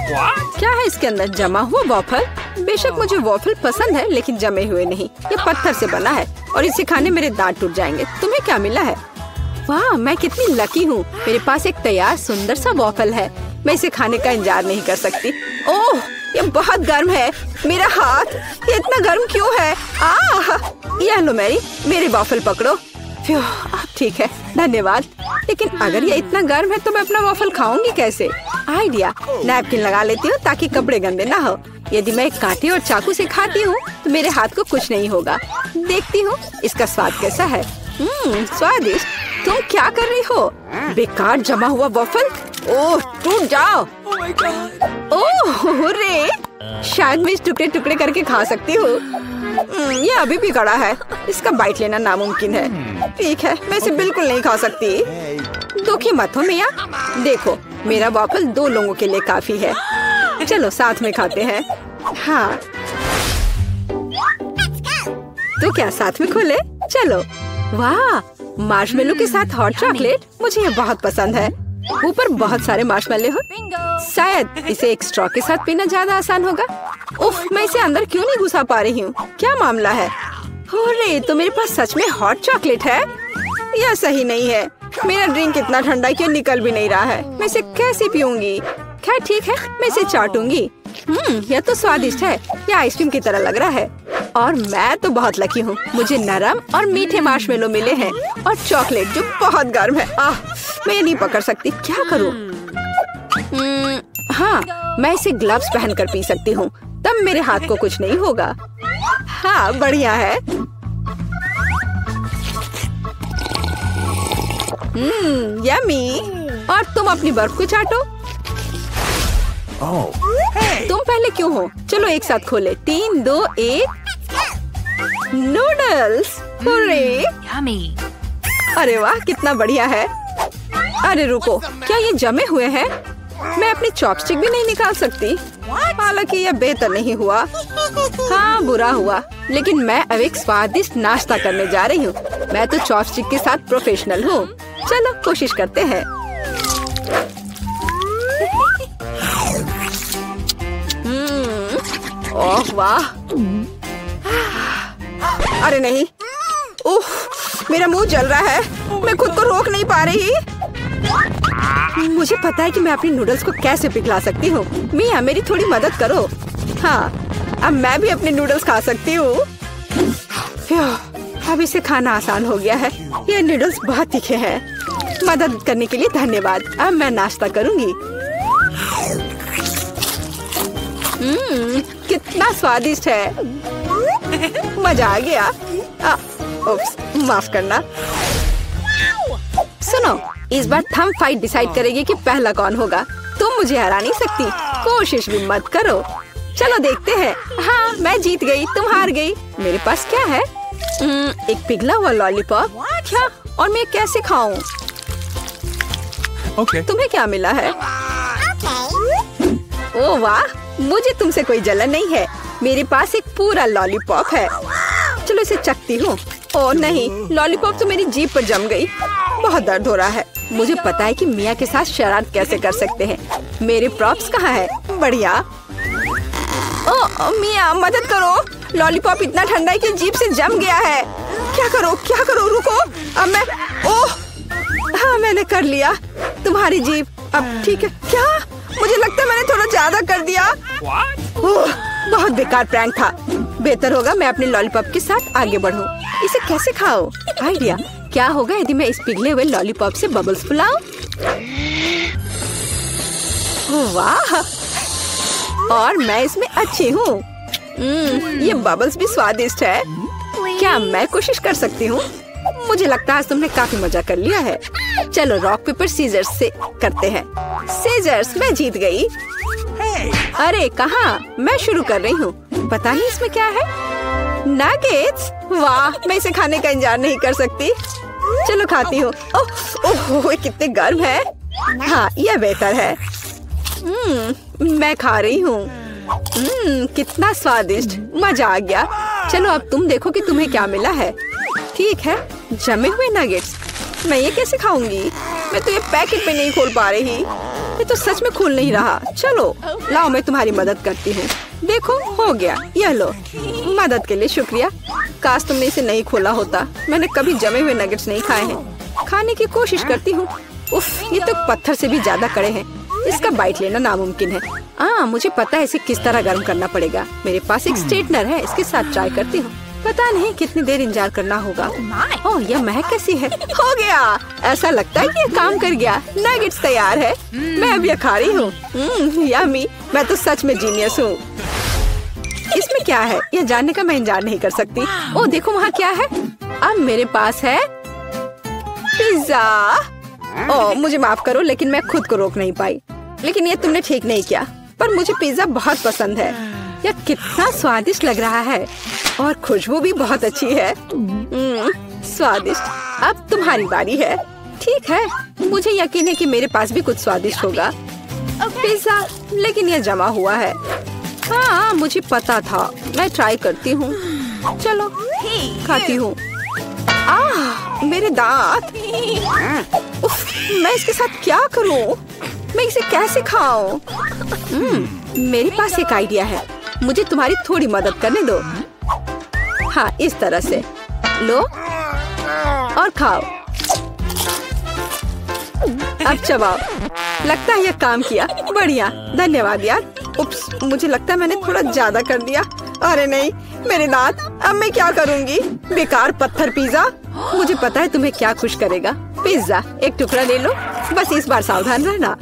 क्या है इसके अंदर? जमा हुआ वॉफल। बेशक मुझे वॉफल पसंद है, लेकिन जमे हुए नहीं। ये पत्थर से बना है और इसे खाने मेरे दांत टूट जाएंगे। तुम्हें क्या मिला है? वाह, मैं कितनी लकी हूँ। मेरे पास एक तैयार सुंदर सा वॉफल है। मैं इसे खाने का इंतजार नहीं कर सकती। ओह, ये बहुत गर्म है। मेरा हाथ, ये इतना गर्म क्यों है? ये लो मेरी वॉफल पकड़ो। ठीक है, धन्यवाद। लेकिन अगर ये इतना गर्म है तो मैं अपना वॉफल खाऊंगी कैसे? आइडिया, नैपकिन लगा लेती हूँ ताकि कपड़े गंदे ना हो। यदि मैं कांटे और चाकू से खाती हूँ तो मेरे हाथ को कुछ नहीं होगा। देखती हूँ इसका स्वाद कैसा है। स्वादिष्ट। तुम क्या कर रही हो? बेकार जमा हुआ वॉफल। ओह, टूट जाओ। ओह रे, शायद मैं इस टुकड़े टुकड़े करके खा सकती हूँ। ये अभी भी कड़ा है। इसका बाइट लेना नामुमकिन है। ठीक है, मैं इसे बिल्कुल नहीं खा सकती। दुखी मत हो मिया। देखो, मेरा वॉफल 2 लोगों के लिए काफी है। चलो साथ में खाते हैं। हाँ, तो क्या साथ में खोले? चलो। वाह, मार्शमेलो के साथ हॉट चॉकलेट। मुझे ये बहुत पसंद है। ऊपर बहुत सारे मार्शमेलो हो। शायद इसे एक स्ट्रॉ के साथ पीना ज्यादा आसान होगा। उफ, मैं इसे अंदर क्यों नहीं घुसा पा रही हूँ? क्या मामला है? अरे, तो मेरे पास सच में हॉट चॉकलेट है। यह सही नहीं है। मेरा ड्रिंक इतना ठंडा क्यों निकल भी नहीं रहा है? मैं इसे कैसे पीऊंगी? खैर ठीक है, मैं इसे चाटूंगी। यह तो स्वादिष्ट है। यह आइसक्रीम की तरह लग रहा है। और मैं तो बहुत लकी हूँ। मुझे नरम और मीठे मार्शमेलो मिले हैं और चॉकलेट जो बहुत गर्म है। मैं नहीं पकड़ सकती। क्या करूँ? हाँ, मैं इसे ग्लव्स पहनकर पी सकती हूँ। तब मेरे हाथ को कुछ नहीं होगा। हाँ, बढ़िया है। यम्मी। और तुम अपनी बर्फ को चाटो। तुम पहले क्यों हो? चलो एक साथ खोले। 3, 2, 1। नूडल्स। अरे वाह, कितना बढ़िया है। अरे रुको, क्या ये जमे हुए हैं? मैं अपनी चॉपस्टिक भी नहीं निकाल सकती। हालांकि यह बेहतर नहीं हुआ। हाँ, बुरा हुआ। लेकिन मैं अब एक स्वादिष्ट नाश्ता करने जा रही हूँ। मैं तो चॉपस्टिक के साथ प्रोफेशनल हूँ। चलो कोशिश करते हैं। ओह वाह। अरे नहीं। उफ, मेरा मुंह जल रहा है। मैं खुद को रोक नहीं पा रही। मुझे पता है कि मैं अपनी नूडल्स को कैसे पिघला सकती हूँ। मिया, मेरी थोड़ी मदद करो। हाँ, अब मैं भी अपने नूडल्स खा सकती हूँ। अब इसे खाना आसान हो गया है। ये नूडल्स बहुत तीखे हैं। मदद करने के लिए धन्यवाद। अब मैं नाश्ता करूँगी। कितना स्वादिष्ट है। मजा आ गया। माफ करना। सुनो, इस बार थंब फाइट डिसाइड करेगी कि पहला कौन होगा। तुम मुझे हरा नहीं सकती, कोशिश भी मत करो। चलो देखते हैं। हाँ, मैं जीत गई, तुम हार गई। मेरे पास क्या है? एक पिघला हुआ लॉलीपॉप। क्या? और मैं कैसे खाऊं? तुम्हें क्या मिला है? ओह वाह, मुझे तुमसे कोई जलन नहीं है। मेरे पास एक पूरा लॉलीपॉप है। चलो इसे चखती हूँ। ओह नहीं, लॉलीपॉप तो मेरी जीभ पर जम गई। बहुत दर्द हो रहा है। मुझे पता है कि मिया के साथ शरारत कैसे कर सकते हैं। मेरे प्रॉप्स कहाँ है? बढ़िया। ओह मिया, मदद करो। लॉलीपॉप इतना ठंडा है कि जीभ से जम गया है। क्या करो, रुको। अब मैं हाँ, मैंने कर लिया। तुम्हारी जीभ अब ठीक है। क्या? मुझे लगता है मैंने थोड़ा ज्यादा कर दिया। बहुत बेकार प्रैंक था। बेहतर होगा मैं अपने लॉलीपॉप के साथ आगे बढ़ूं। इसे कैसे खाओ? आइडिया। क्या होगा यदि मैं इस पिघले हुए लॉलीपॉप से बबल्स फुलाऊं? वाह, और मैं इसमें अच्छी हूँ। ये बबल्स भी स्वादिष्ट है। क्या मैं कोशिश कर सकती हूँ? मुझे लगता है आज तुमने काफी मजा कर लिया है। चलो रॉक पेपर सीजर्स से करते हैं। सीजर्स, मैं जीत गई। अरे कहाँ? मैं शुरू कर रही हूँ। पता नहीं इसमें क्या है। नगेट्स, वाह, मैं इसे खाने का इंतजार नहीं कर सकती। चलो खाती हूँ। ओह, कितने गर्म है। हाँ, यह बेहतर है। मैं खा रही हूँ। कितना स्वादिष्ट, मजा आ गया। चलो अब तुम देखो कि तुम्हें क्या मिला है। ठीक है, जमे हुए नगेट्स। मैं ये कैसे खाऊंगी? मैं तो ये पैकेट पे नहीं खोल पा रही। ये तो सच में खुल नहीं रहा। चलो लाओ, मैं तुम्हारी मदद करती हूँ। देखो, हो गया। यह लो। मदद के लिए शुक्रिया। काश तुमने इसे नहीं खोला होता। मैंने कभी जमे हुए नगेट्स नहीं खाए हैं। खाने की कोशिश करती हूँ। उफ, ये तो पत्थर से भी ज्यादा कड़े हैं। इसका बाइट लेना नामुमकिन है। मुझे पता है इसे किस तरह गर्म करना पड़ेगा। मेरे पास एक स्ट्रेटनर है, इसके साथ ट्राई करती हूँ। पता नहीं कितनी देर इंतजार करना होगा। ओह, यह महक कैसी है। हो गया। ऐसा लगता है कि यह काम कर गया। नगेट्स तैयार है। मैं अब यह खा रही हूँ। यम्मी, मैं तो सच में जीनियस हूँ। इसमें क्या है यह जानने का मैं इंतजार नहीं कर सकती। ओह देखो, वहाँ क्या है। अब मेरे पास है पिज्जा। ओह मुझे माफ करो, लेकिन मैं खुद को रोक नहीं पाई। लेकिन ये तुमने ठीक नहीं किया। पर मुझे पिज्जा बहुत पसंद है। यह कितना स्वादिष्ट लग रहा है और खुशबू भी बहुत अच्छी है। स्वादिष्ट। अब तुम्हारी बारी है। ठीक है, मुझे यकीन है कि मेरे पास भी कुछ स्वादिष्ट होगा। पिज्जा, लेकिन यह जमा हुआ है। हाँ, मुझे पता था। मैं ट्राई करती हूँ। चलो खाती हूँ। मेरे दांत। उफ, मैं इसके साथ क्या करूँ? मैं इसे कैसे खाऊं? मेरे पास एक आइडिया है। मुझे तुम्हारी थोड़ी मदद करने दो। हाँ, इस तरह से लो और खाओ। अब चबाओ। लगता है यह काम किया। बढ़िया, धन्यवाद यार। उप्स, मुझे लगता है मैंने थोड़ा ज्यादा कर दिया। अरे नहीं, मेरे दांत। अब मैं क्या करूँगी? बेकार पत्थर पिज्जा। मुझे पता है तुम्हें क्या खुश करेगा। पिज्जा, एक टुकड़ा ले लो। बस इस बार सावधान रहना।